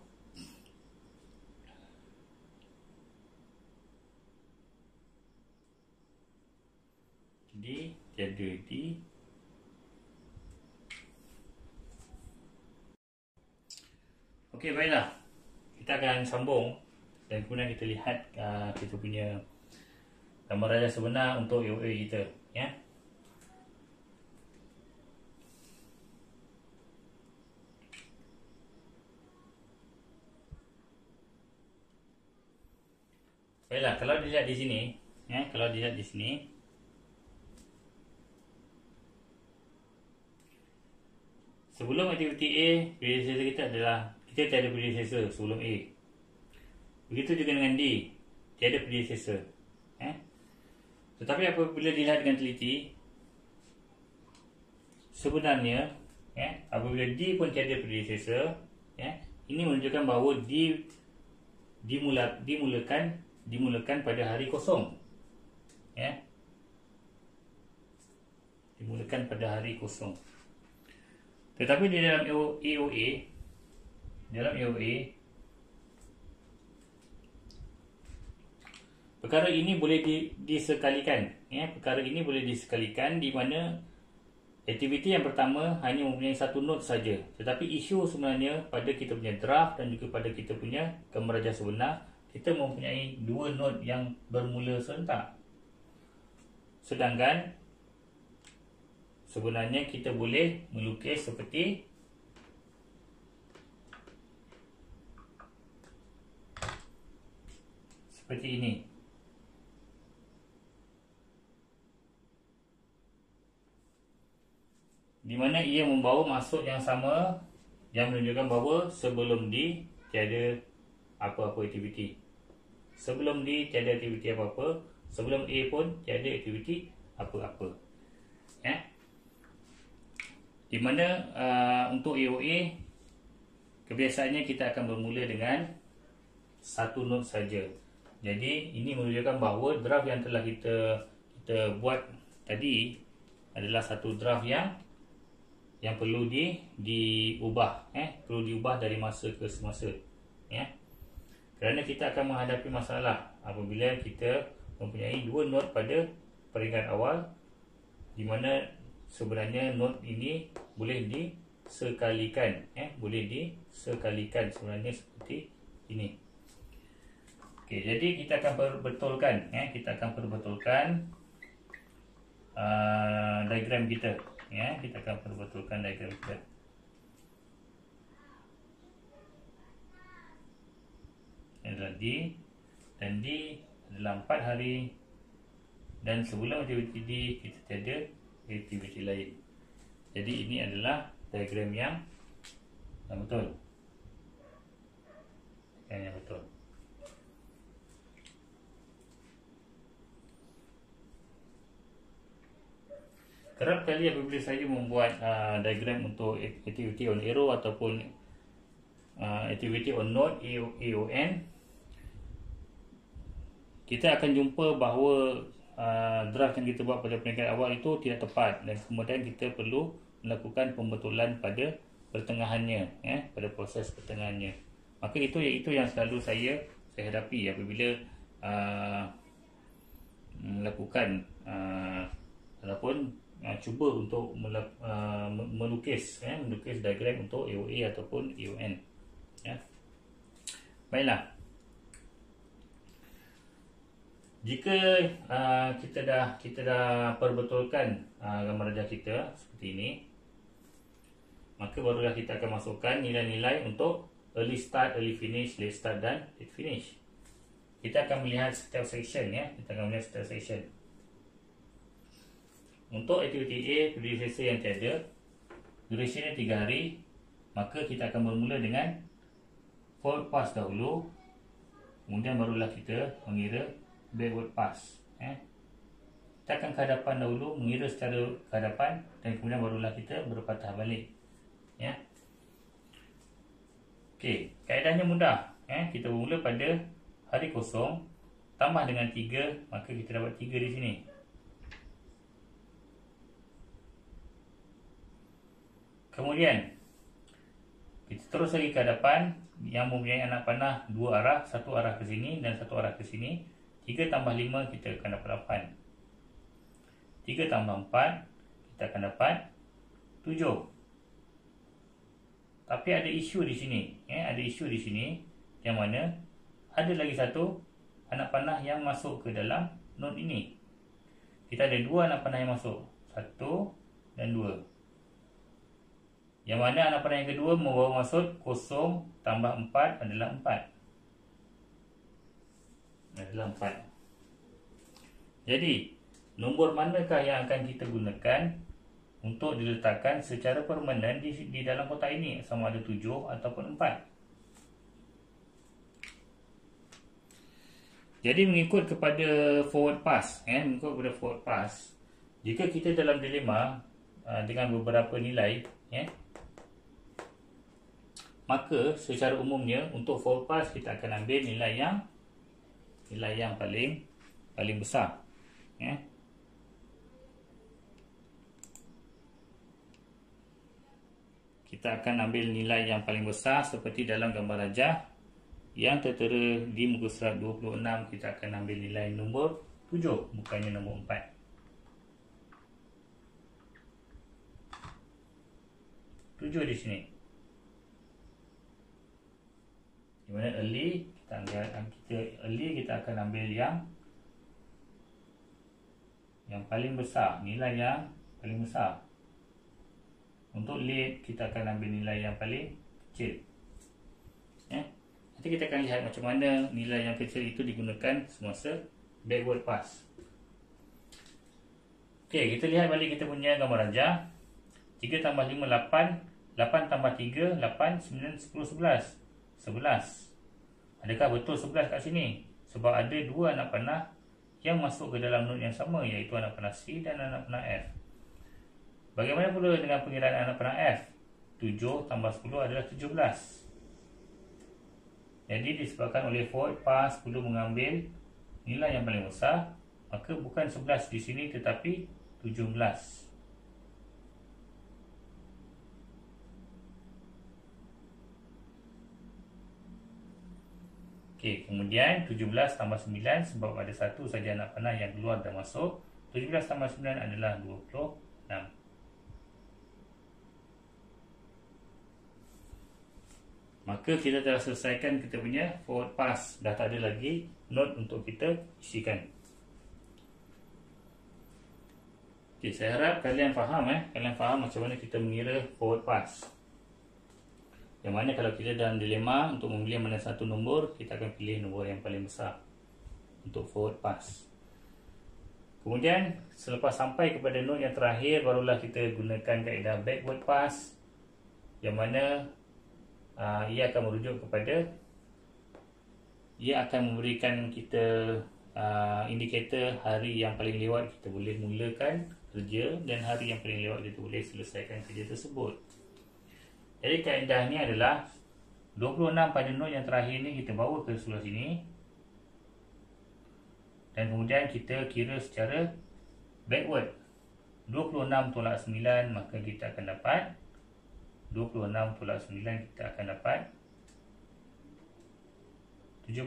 Jadi tiada D. Okey, baiklah. Kita akan sambung dan kemudian kita lihat kita punya gambar rajah sebenar untuk AOA kita, ya. Baiklah, kalau dilihat di sini, kalau dilihat di sini, sebelum aktiviti A, predecessor kita adalah, kita tiada predecessor sebelum A. Begitu juga dengan D, tiada predecessor. Tetapi apabila dilihat dengan teliti, sebenarnya, apabila D pun tiada predecessor, ini menunjukkan bahawa D dimulakan pada hari kosong. Dimulakan pada hari kosong. Tetapi di dalam AOA, perkara ini boleh disekalikan. Perkara ini boleh disekalikan di mana aktiviti yang pertama hanya mempunyai satu node saja. Tetapi isu sebenarnya pada kita punya draft dan juga pada kita punya gambar rajah sebenar, kita mempunyai dua node yang bermula serentak. Sedangkan sebenarnya kita boleh melukis seperti ini. Di mana ia membawa maksud yang sama, yang menunjukkan bahawa sebelum D tiada apa-apa aktiviti. Sebelum D tiada aktiviti apa-apa, sebelum A pun tiada aktiviti apa-apa. Di mana untuk AOA, kebiasaannya kita akan bermula dengan satu node saja. Jadi ini menunjukkan bahawa draft yang telah kita buat tadi adalah satu draft yang perlu diubah, perlu diubah dari masa ke semasa, kerana kita akan menghadapi masalah apabila kita mempunyai dua node pada peringkat awal, di mana sebenarnya node ini boleh disekalikan, boleh disekalikan sebenarnya seperti ini. Okey, jadi kita akan perbetulkan, diagram kita, kita akan perbetulkan diagram kita. Ini adalah D, dan D adalah 4 hari, dan sebelum aktiviti D kita tiada aktiviti lain. Jadi ini adalah diagram yang betul. Yang betul. Kerap kali apabila saya membuat diagram untuk activity on arrow ataupun activity on node AON, kita akan jumpa bahawa draft yang kita buat pada peringkat awal itu tidak tepat, dan kemudian kita perlu melakukan pembetulan pada pertengahannya, pada proses pertengahannya. Maka itu yang selalu saya hadapi apabila melakukan ataupun cuba untuk melukis diagram untuk AOA ataupun AON. Baiklah. Jika kita dah perbetulkan gambar rajah kita seperti ini, maka barulah kita akan masukkan nilai-nilai untuk early start, early finish, late start dan late finish. kita akan melihat setiap section ya. Kita akan melihat setiap section. Untuk aktiviti A, berdiri selesa yang tiada, durationnya 3 hari, maka kita akan bermula dengan forward pass dahulu, kemudian barulah kita mengira backward pass. Kita akan ke hadapan dahulu, mengira secara ke hadapan, dan kemudian barulah kita berpatah balik. Okey, kaedahnya mudah. Kita bermula pada hari kosong, tambah dengan 3, maka kita dapat 3 di sini. Kemudian kita terus lagi ke hadapan, yang mempunyai anak panah 2 arah, satu arah ke sini dan satu arah ke sini. 3 tambah 5 kita akan dapat 8. 3 tambah 4 kita akan dapat 7. Tapi ada isu di sini, ada isu di sini yang mana ada lagi satu anak panah yang masuk ke dalam node ini. Kita ada 2 anak panah yang masuk, 1 dan 2. Yang mana anak panah yang kedua membawa maksud 0 tambah 4 adalah 4. Adalah 4. Jadi, nombor manakah yang akan kita gunakan untuk diletakkan secara permanen di dalam kotak ini, sama ada 7 ataupun 4. Jadi mengikut kepada forward pass, mengikut kepada forward pass, jika kita dalam dilema dengan beberapa nilai, maka secara umumnya untuk forward pass kita akan ambil nilai yang paling besar. Kita akan ambil nilai yang paling besar seperti dalam gambar rajah yang tertera di muka surat 26. Kita akan ambil nilai nombor 7, bukannya nombor 4. 7 di sini. Di mana early kita akan ambil yang paling besar, nilai yang paling besar. Untuk late kita akan ambil nilai yang paling kecil. Nanti kita akan lihat macam mana nilai yang kecil itu digunakan semasa backward pass. Okey, kita lihat balik kita punya gambar rajah. 3 tambah 5 8, 8 tambah 3 8, 9 10 11. 11. Adakah betul 11 kat sini? Sebab ada 2 anak panah yang masuk ke dalam node yang sama, iaitu anak panah C dan anak panah F. Bagaimana pula dengan pengiraan anak panah F? 7 tambah 10 adalah 17. Jadi disebabkan oleh forward pass perlu mengambil nilai yang paling besar, maka bukan 11 di sini tetapi 17. Okey, kemudian 17 tambah 9, sebab ada satu saja anak panah yang keluar dan masuk. 17 tambah 9 adalah 26. Maka kita telah selesaikan kita punya forward pass. Dah tak ada lagi node untuk kita isikan. Okey, saya harap kalian faham kalian faham macam mana kita mengira forward pass. Yang mana kalau kita dalam dilema untuk memilih mana satu nombor, kita akan pilih nombor yang paling besar untuk forward pass. Kemudian selepas sampai kepada node yang terakhir, barulah kita gunakan kaedah backward pass, yang mana ia akan merujuk kepada, ia akan memberikan kita indikator hari yang paling lewat kita boleh mulakan kerja dan hari yang paling lewat kita boleh selesaikan kerja tersebut. Jadi kaedah ni adalah 26 pada node yang terakhir ni kita bawa ke sebelah sini, dan kemudian kita kira secara backward. 26 tolak 9, maka kita akan dapat 26 tolak 9, kita akan dapat 17.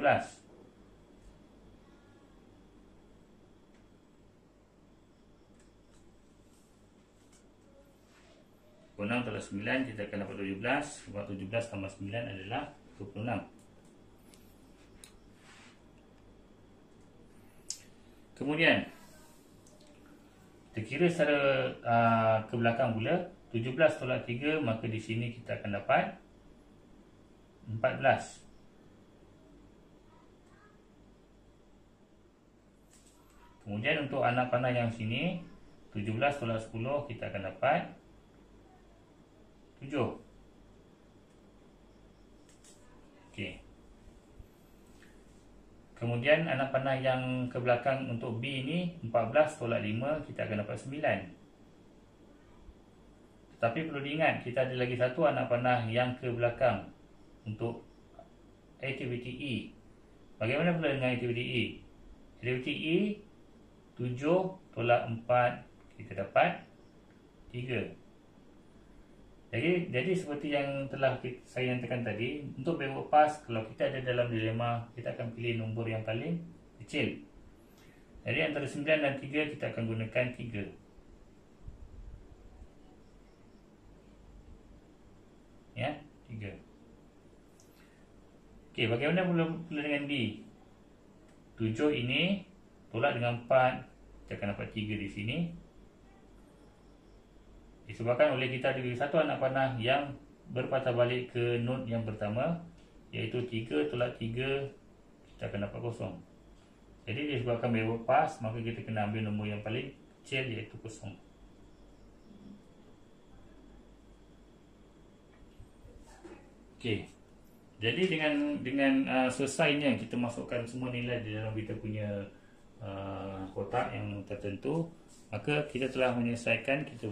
26 tolak 9, kita akan dapat 17. Sebab 17 tambah 9 adalah 26. Kemudian kita kira secara ke belakang pula. 17 tolak 3, maka di sini kita akan dapat 14. Kemudian untuk anak panah yang sini 17 tolak 10 kita akan dapat 7. Okey. Kemudian anak panah yang ke belakang untuk B ni 14 tolak 5 kita akan dapat 9. Tetapi perlu diingat kita ada lagi satu anak panah yang ke belakang untuk aktiviti E. Bagaimana pula dengan aktiviti E? Aktiviti E 7 tolak 4 kita dapat 3. Jadi seperti yang telah saya nyatakan tadi, untuk backward pass, kalau kita ada dalam dilema, kita akan pilih nombor yang paling kecil. Jadi antara 9 dan 3 kita akan gunakan 3. Ya, 3. Okey, bagaimana pula dengan D? 7 ini tolak dengan 4, kita akan dapat 3 di sini. Disebabkan oleh kita ada satu anak panah yang berpatah balik ke node yang pertama, iaitu 3 tolak 3 kita akan dapat 0. Jadi disebabkan backward pass, maka kita kena ambil nombor yang paling kecil, iaitu 0. Okey. Jadi dengan selesainya kita masukkan semua nilai di dalam kita punya kotak yang tertentu, maka kita telah menyelesaikan kita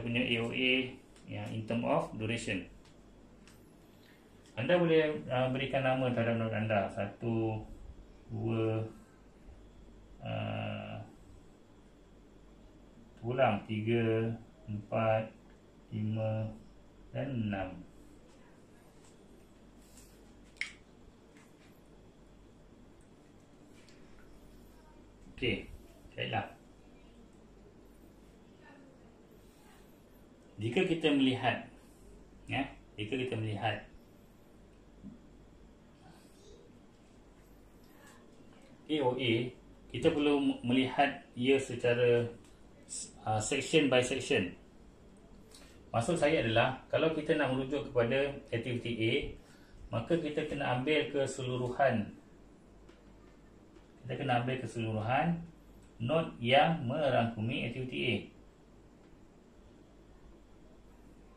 punya AOA yang in term of duration. Anda boleh berikan nama terhadap node anda 1, 2, 3, 4, 5 dan 6. Okey, baiklah. Jika kita melihat AOA, kita perlu melihat ia secara section by section. Maksud saya adalah, kalau kita nak merujuk kepada aktiviti A, maka kita kena ambil keseluruhan node yang merangkumi aktiviti A,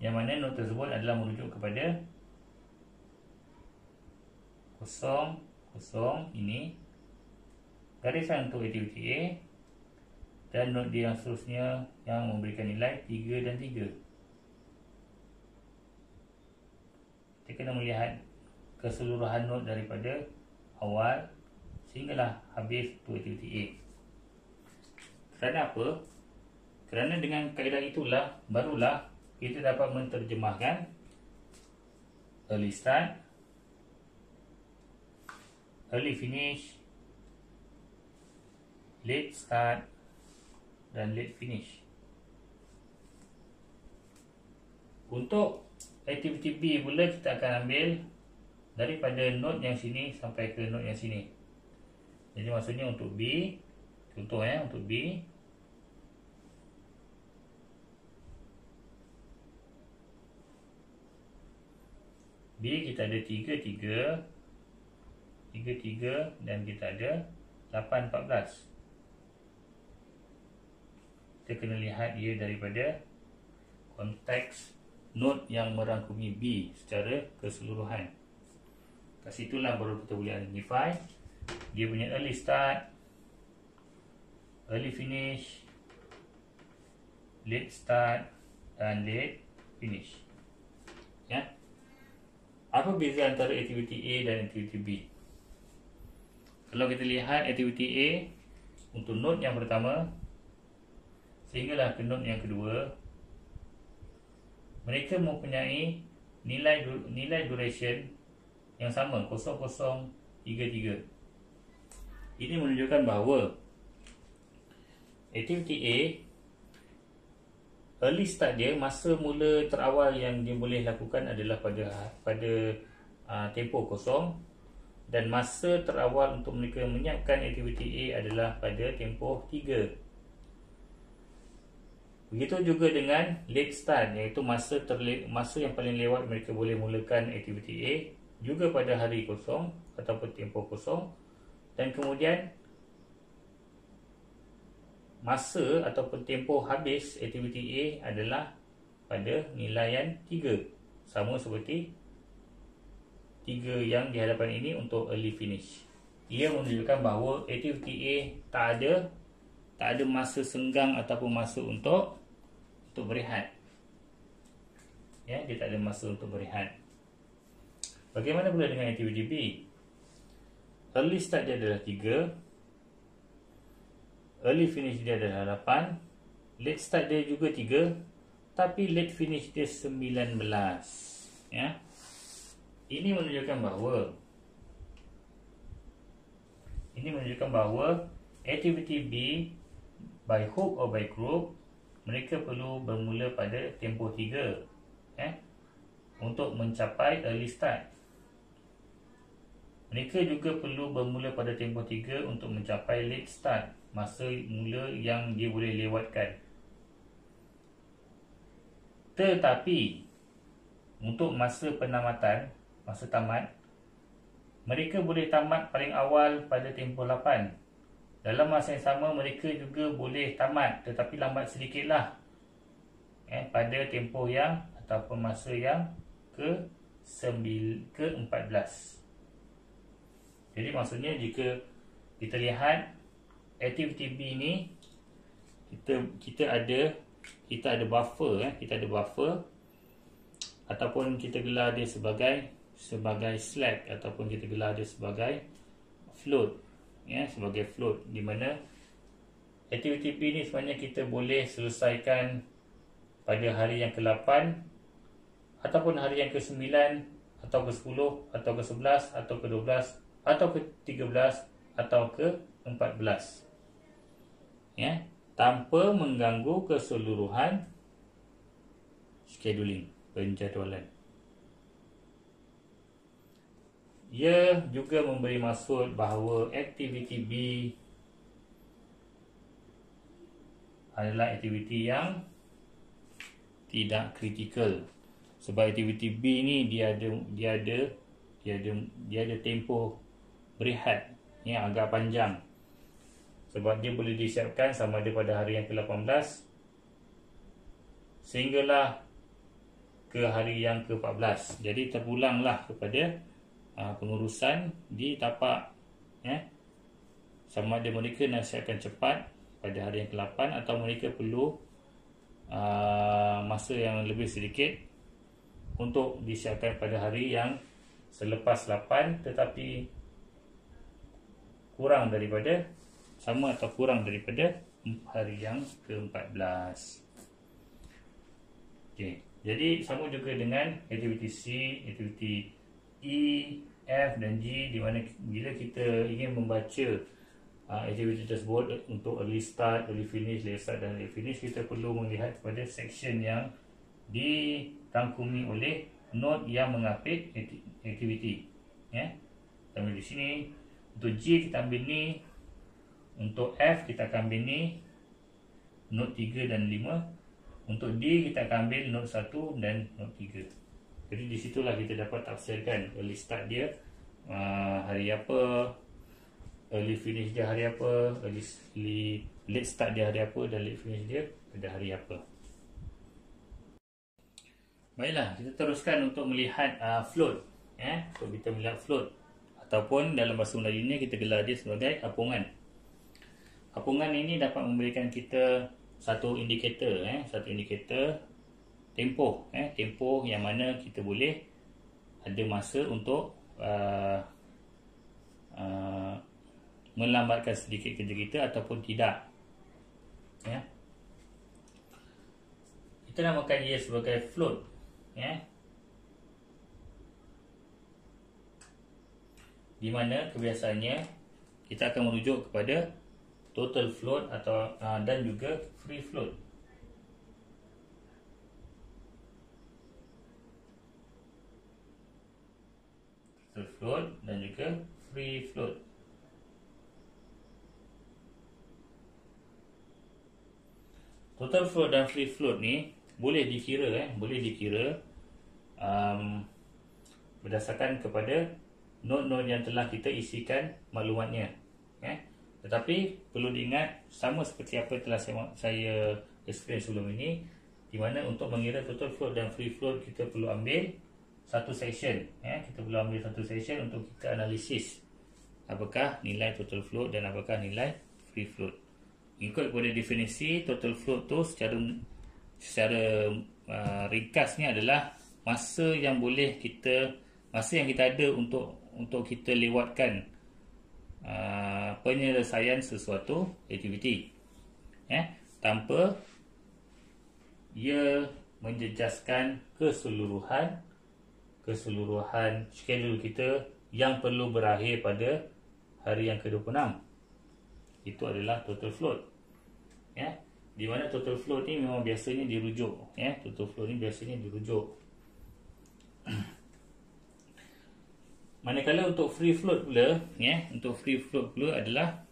yang mana node tersebut adalah merujuk kepada 0, 0 ini garisan untuk aktiviti A, dan node yang seterusnya yang memberikan nilai 3 dan 3. Kita kena melihat keseluruhan node daripada awal sehinggalah habis untuk aktiviti A. Kerana apa? Kerana dengan kaedah itulah barulah kita dapat menterjemahkan early start, early finish, late start dan late finish. Untuk aktiviti B pula kita akan ambil daripada node yang sini sampai ke node yang sini. Jadi maksudnya untuk B, contoh untuk B, kita ada 3, 3, 3, dan kita ada 8, 14. Kita kena lihat ia daripada konteks node yang merangkumi B secara keseluruhan. Kat situlah baru kita boleh identify dia punya early start, early finish, late start dan late finish. Ya. Apa beza antara aktiviti A dan aktiviti B? Kalau kita lihat aktiviti A untuk node yang pertama sehinggalah ke node yang kedua, mereka mempunyai nilai duration yang sama, 0033. Ini menunjukkan bahawa aktiviti A, early start dia, masa mula terawal yang dia boleh lakukan adalah pada tempoh kosong, dan masa terawal untuk mereka menyiapkan aktiviti A adalah pada tempoh 3. Begitu juga dengan late start, iaitu masa yang paling lewat mereka boleh mulakan aktiviti A, juga pada hari kosong ataupun tempoh kosong. Dan kemudian masa ataupun tempoh habis aktiviti A adalah pada nilaian 3, sama seperti 3 yang di hadapan ini untuk early finish. Ia menunjukkan bahawa aktiviti A tak ada masa senggang ataupun masa untuk berehat. Ya, dia tak ada masa untuk berehat. Bagaimana pula dengan aktiviti B? Early start dia adalah 3, early finish dia adalah 8, late start dia juga 3, tapi late finish dia 19. Ya. Ini menunjukkan bahawa aktiviti B by hook or by crook, mereka perlu bermula pada tempoh 3 untuk mencapai early start. Mereka juga perlu bermula pada tempoh 3 untuk mencapai late start, masa mula yang dia boleh lewatkan. Tetapi untuk masa penamatan, masa tamat, mereka boleh tamat paling awal pada tempoh 8. Dalam masa yang sama, mereka juga boleh tamat, tetapi lambat sedikitlah pada tempoh yang ataupun masa yang ke-14. Jadi maksudnya jika kita lihat aktiviti B ni, kita ada buffer, kita ada buffer, ataupun kita gelar dia sebagai slack, ataupun kita gelar dia sebagai float, sebagai float, di mana aktiviti B ni sebenarnya kita boleh selesaikan pada hari yang ke-8 ataupun hari yang ke-9 atau ke-10 atau ke-11 atau ke-12 atau ke-13 atau ke-14, tanpa mengganggu keseluruhan scheduling, penjadualan. Ia juga memberi maksud bahawa aktiviti B adalah aktiviti yang tidak kritikal. Sebab aktiviti B ni dia ada tempoh berehat yang agak panjang. Sebab dia boleh disiapkan sama ada pada hari yang ke-18 sehinggalah ke hari yang ke-14. Jadi terpulanglah kepada pengurusan di tapak, sama ada mereka nak siapkan cepat pada hari yang ke-8 atau mereka perlu masa yang lebih sedikit untuk disiapkan pada hari yang selepas 8 tetapi kurang daripada hari yang ke-14. Okey, jadi sama juga dengan aktiviti C, aktiviti E, F dan G, di mana bila kita ingin membaca aktiviti tersebut untuk early start, early finish, late start dan late finish, kita perlu melihat pada section yang dirangkumi oleh node yang mengapit aktiviti. Kita ambil di sini. Untuk G kita ambil ni, untuk F kita akan ambil ni, node 3 dan 5. Untuk D kita akan ambil node 1 dan node 3. Jadi di situlah kita dapat tafsirkan early start dia hari apa, early finish dia hari apa, late start dia hari apa dan late finish dia pada hari apa. Baiklah, kita teruskan untuk melihat float. Untuk kita melihat float, ataupun dalam bahasa Melayunya kita gelar dia sebagai apungan. Apungan ini dapat memberikan kita satu indikator, tempoh, tempoh yang mana kita boleh ada masa untuk melambatkan sedikit kerja kita ataupun tidak. Kita namakan ia sebagai float. Di mana kebiasaannya kita akan merujuk kepada total float atau dan juga free float. Total float dan juga free float. Total float dan free float ni boleh dikira berdasarkan kepada node-node yang telah kita isikan maklumatnya. Tetapi perlu diingat, sama seperti apa telah saya explain sebelum ini, di mana untuk mengira total float dan free float kita perlu ambil satu section, kita perlu ambil satu section untuk kita analisis apakah nilai total float dan apakah nilai free float. Ikut kepada definisi, total float tu secara ringkasnya adalah masa yang kita ada untuk kita lewatkan penyelesaian sesuatu aktiviti, tanpa ia menjejaskan keseluruhan schedule kita yang perlu berakhir pada hari yang ke-26. Itu adalah total float, di mana total float ni memang biasanya dirujuk, total float ni biasanya dirujuk. Manakala untuk free float pula, untuk free float pula adalah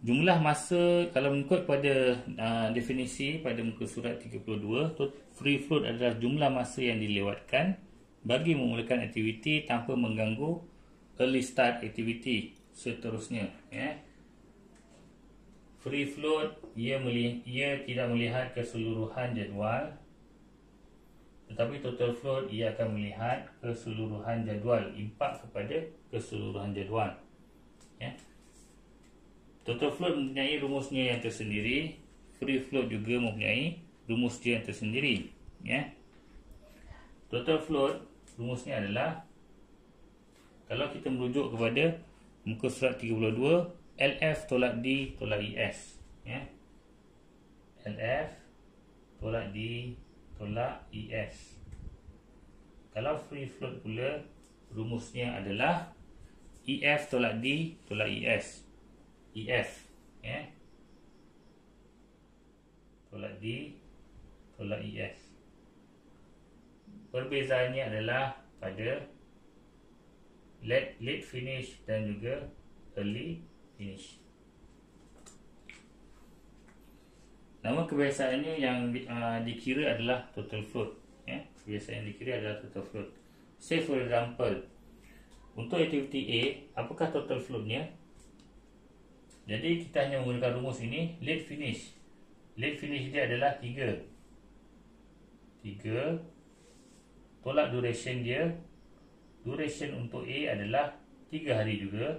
jumlah masa. Kalau mengikut pada definisi pada muka surat 32, free float adalah jumlah masa yang dilewatkan bagi memulakan aktiviti tanpa mengganggu early start aktiviti seterusnya. Free float ia tidak melihat keseluruhan jadual, tetapi total float ia akan melihat keseluruhan jadual, impak kepada keseluruhan jadual. Total float mempunyai rumusnya yang tersendiri, free float juga mempunyai rumus dia yang tersendiri. Total float rumusnya adalah, kalau kita merujuk kepada muka surat 32, LF tolak D tolak IS. LF tolak D tolak IS. Kalau free float pula, rumusnya adalah EF tolak D tolak IS. EF tolak D tolak IS. Perbezaannya adalah pada late finish dan juga early finish. Nama kebiasaannya yang dikira adalah total float. Kebiasaan yang dikira adalah total float. Say for example, untuk aktiviti A, apakah total floatnya? Jadi kita hanya menggunakan rumus ini, late finish. Late finish dia adalah 3. Tolak duration dia. Duration untuk A adalah 3 hari juga.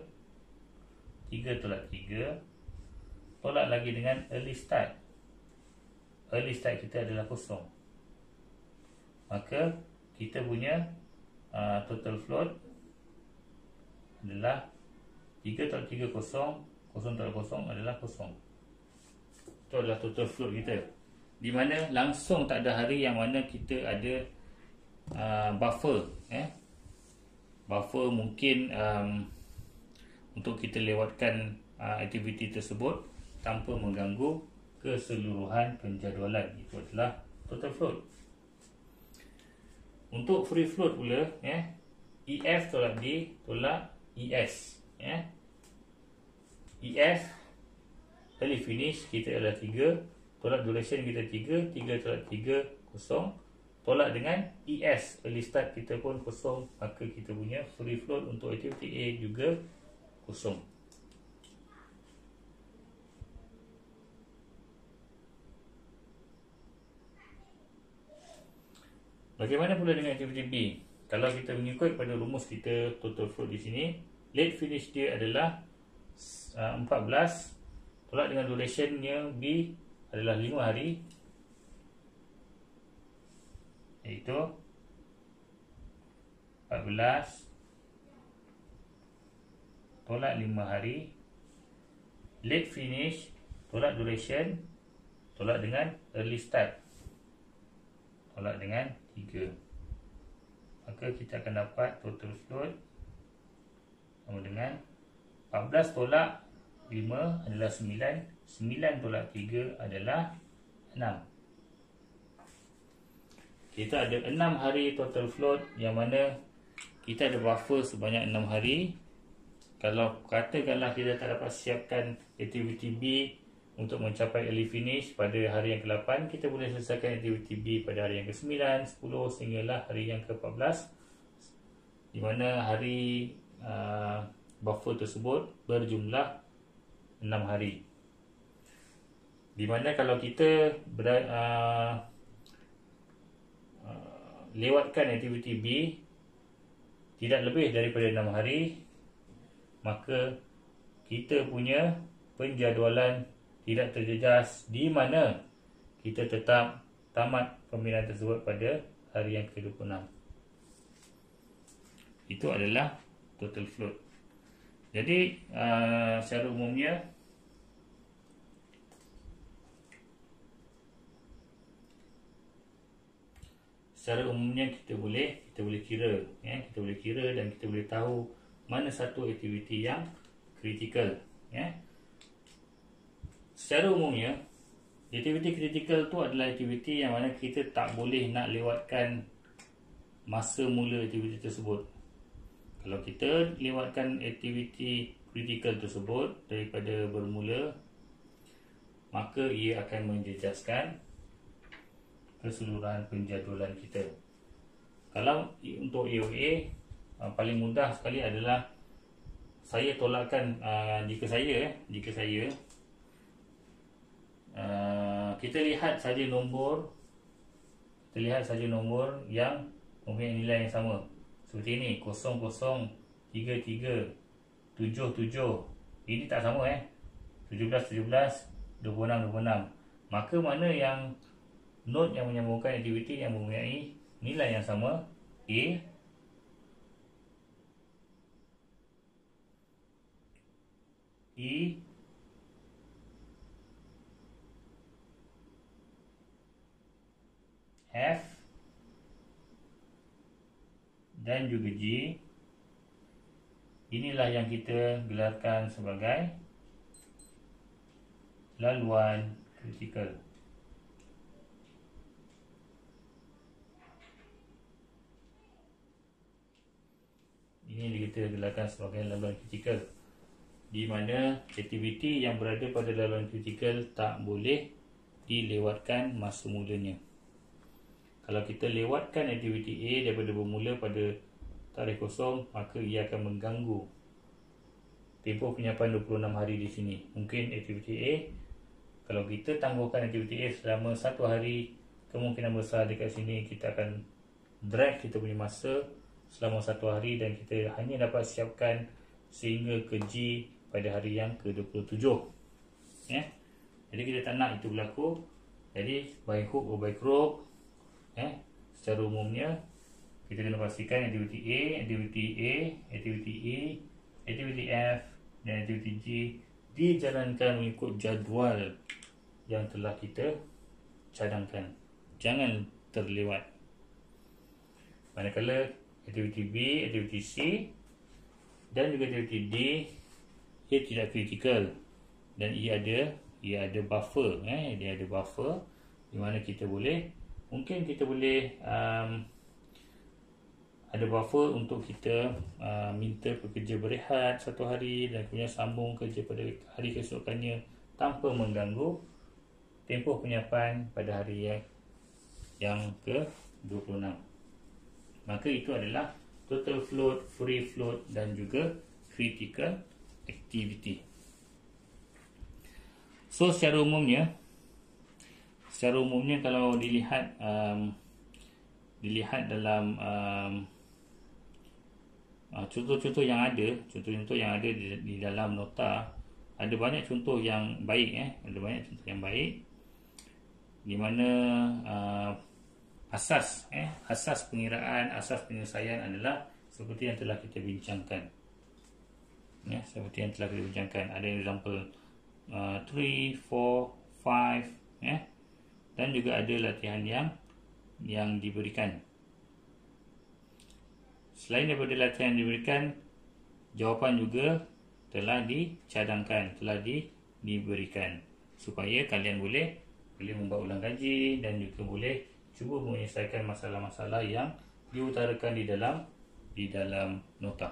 3 tolak 3. Tolak lagi dengan early start. Early start kita adalah kosong. Maka kita punya total float adalah 3 tolak 3 kosong. Kosong tolak kosong adalah kosong. Itu adalah total float kita, di mana langsung tak ada hari yang mana kita ada buffer. Buffer mungkin untuk kita lewatkan aktiviti tersebut tanpa mengganggu keseluruhan penjadualan. Itu adalah total float. Untuk free float pula, EF tolak D tolak ES. EF early finish kita adalah 3, tolak duration kita 3 tolak 3 kosong, tolak dengan ES early start kita pun kosong, maka kita punya free float untuk aktiviti A juga kosong. Bagaimana pula dengan aktiviti B? Kalau kita mengikut pada rumus kita total float di sini, late finish dia adalah 14, tolak dengan durationnya B adalah 5 hari, iaitu 14 tolak 5 hari. Late finish tolak duration, tolak dengan early start, tolak dengan 3. Maka kita akan dapat total float sama dengan 14 tolak 5 adalah 9, 9 tolak 3 adalah 6. Kita ada 6 hari total float, yang mana kita ada buffer sebanyak 6 hari. Kalau katakanlah kita tak dapat siapkan aktiviti B untuk mencapai early finish pada hari yang ke-8, kita boleh selesaikan aktiviti B pada hari yang ke-9, 10 sehinggalah hari yang ke-14, di mana hari buffer tersebut berjumlah 6 hari. Di mana kalau kita lewatkan aktiviti B tidak lebih daripada 6 hari, maka kita punya penjadualan tidak terjejas, di mana kita tetap tamat pembinaan tersebut pada hari yang ke-26. Itu adalah total float. Jadi secara umumnya kita boleh kira, ya, kita boleh kira dan kita boleh tahu mana satu aktiviti yang kritikal, ya. Secara umumnya aktiviti kritikal tu adalah aktiviti yang mana kita tak boleh nak lewatkan masa mula aktiviti tersebut. Kalau kita lewatkan aktiviti kritikal tersebut daripada bermula, maka ia akan menjejaskan keseluruhan penjadualan kita. Kalau untuk AOA, paling mudah sekali adalah saya tolakkan, jika saya kita lihat saja nombor yang mempunyai nilai yang sama. Seperti ini 003377. Ini tak sama, 17, 26. Maka mana yang node yang menyambungkan aktiviti yang mempunyai nilai yang sama, A, E, F dan juga G. Inilah yang kita gelarkan sebagai laluan kritikal. Ini kita gelarkan sebagai laluan kritikal, di mana aktiviti yang berada pada laluan kritikal tak boleh dilewatkan masa mulanya. Kalau kita lewatkan aktiviti A daripada bermula pada tarikh kosong, maka ia akan mengganggu tempoh penyiapan 26 hari di sini. Mungkin aktiviti A, kalau kita tangguhkan aktiviti A selama 1 hari, kemungkinan besar dekat sini kita akan drag kita punya masa selama 1 hari dan kita hanya dapat siapkan sehingga ke G pada hari yang ke-27, ya. Jadi kita tak nak itu berlaku. Jadi by hook or by crook, secara umumnya kita kena pastikan aktiviti A, aktiviti E, aktiviti F dan aktiviti G dijalankan mengikut jadual yang telah kita cadangkan. Jangan terlewat. Manakala aktiviti B, aktiviti C dan juga aktiviti D, ia tidak kritikal dan ia ada buffer, dia ada buffer di mana kita boleh, mungkin kita boleh ada buffer untuk kita minta pekerja berehat 1 hari dan kemudian sambung kerja pada hari keesokannya tanpa mengganggu tempoh penyiapan pada hari yang ke-26. Maka itu adalah total float, free float dan juga critical activity. So secara umumnya kalau dilihat dalam contoh-contoh yang ada di dalam nota, ada banyak contoh yang baik, di mana asas pengiraan, asas penyelesaian adalah seperti yang telah kita bincangkan, ada example 3, 4, 5, dan juga ada latihan yang diberikan. Selain daripada latihan yang diberikan, jawapan juga telah dicadangkan, telah diberikan, supaya kalian boleh membuat ulang kaji dan juga boleh cuba menyelesaikan masalah-masalah yang diutarakan di dalam nota.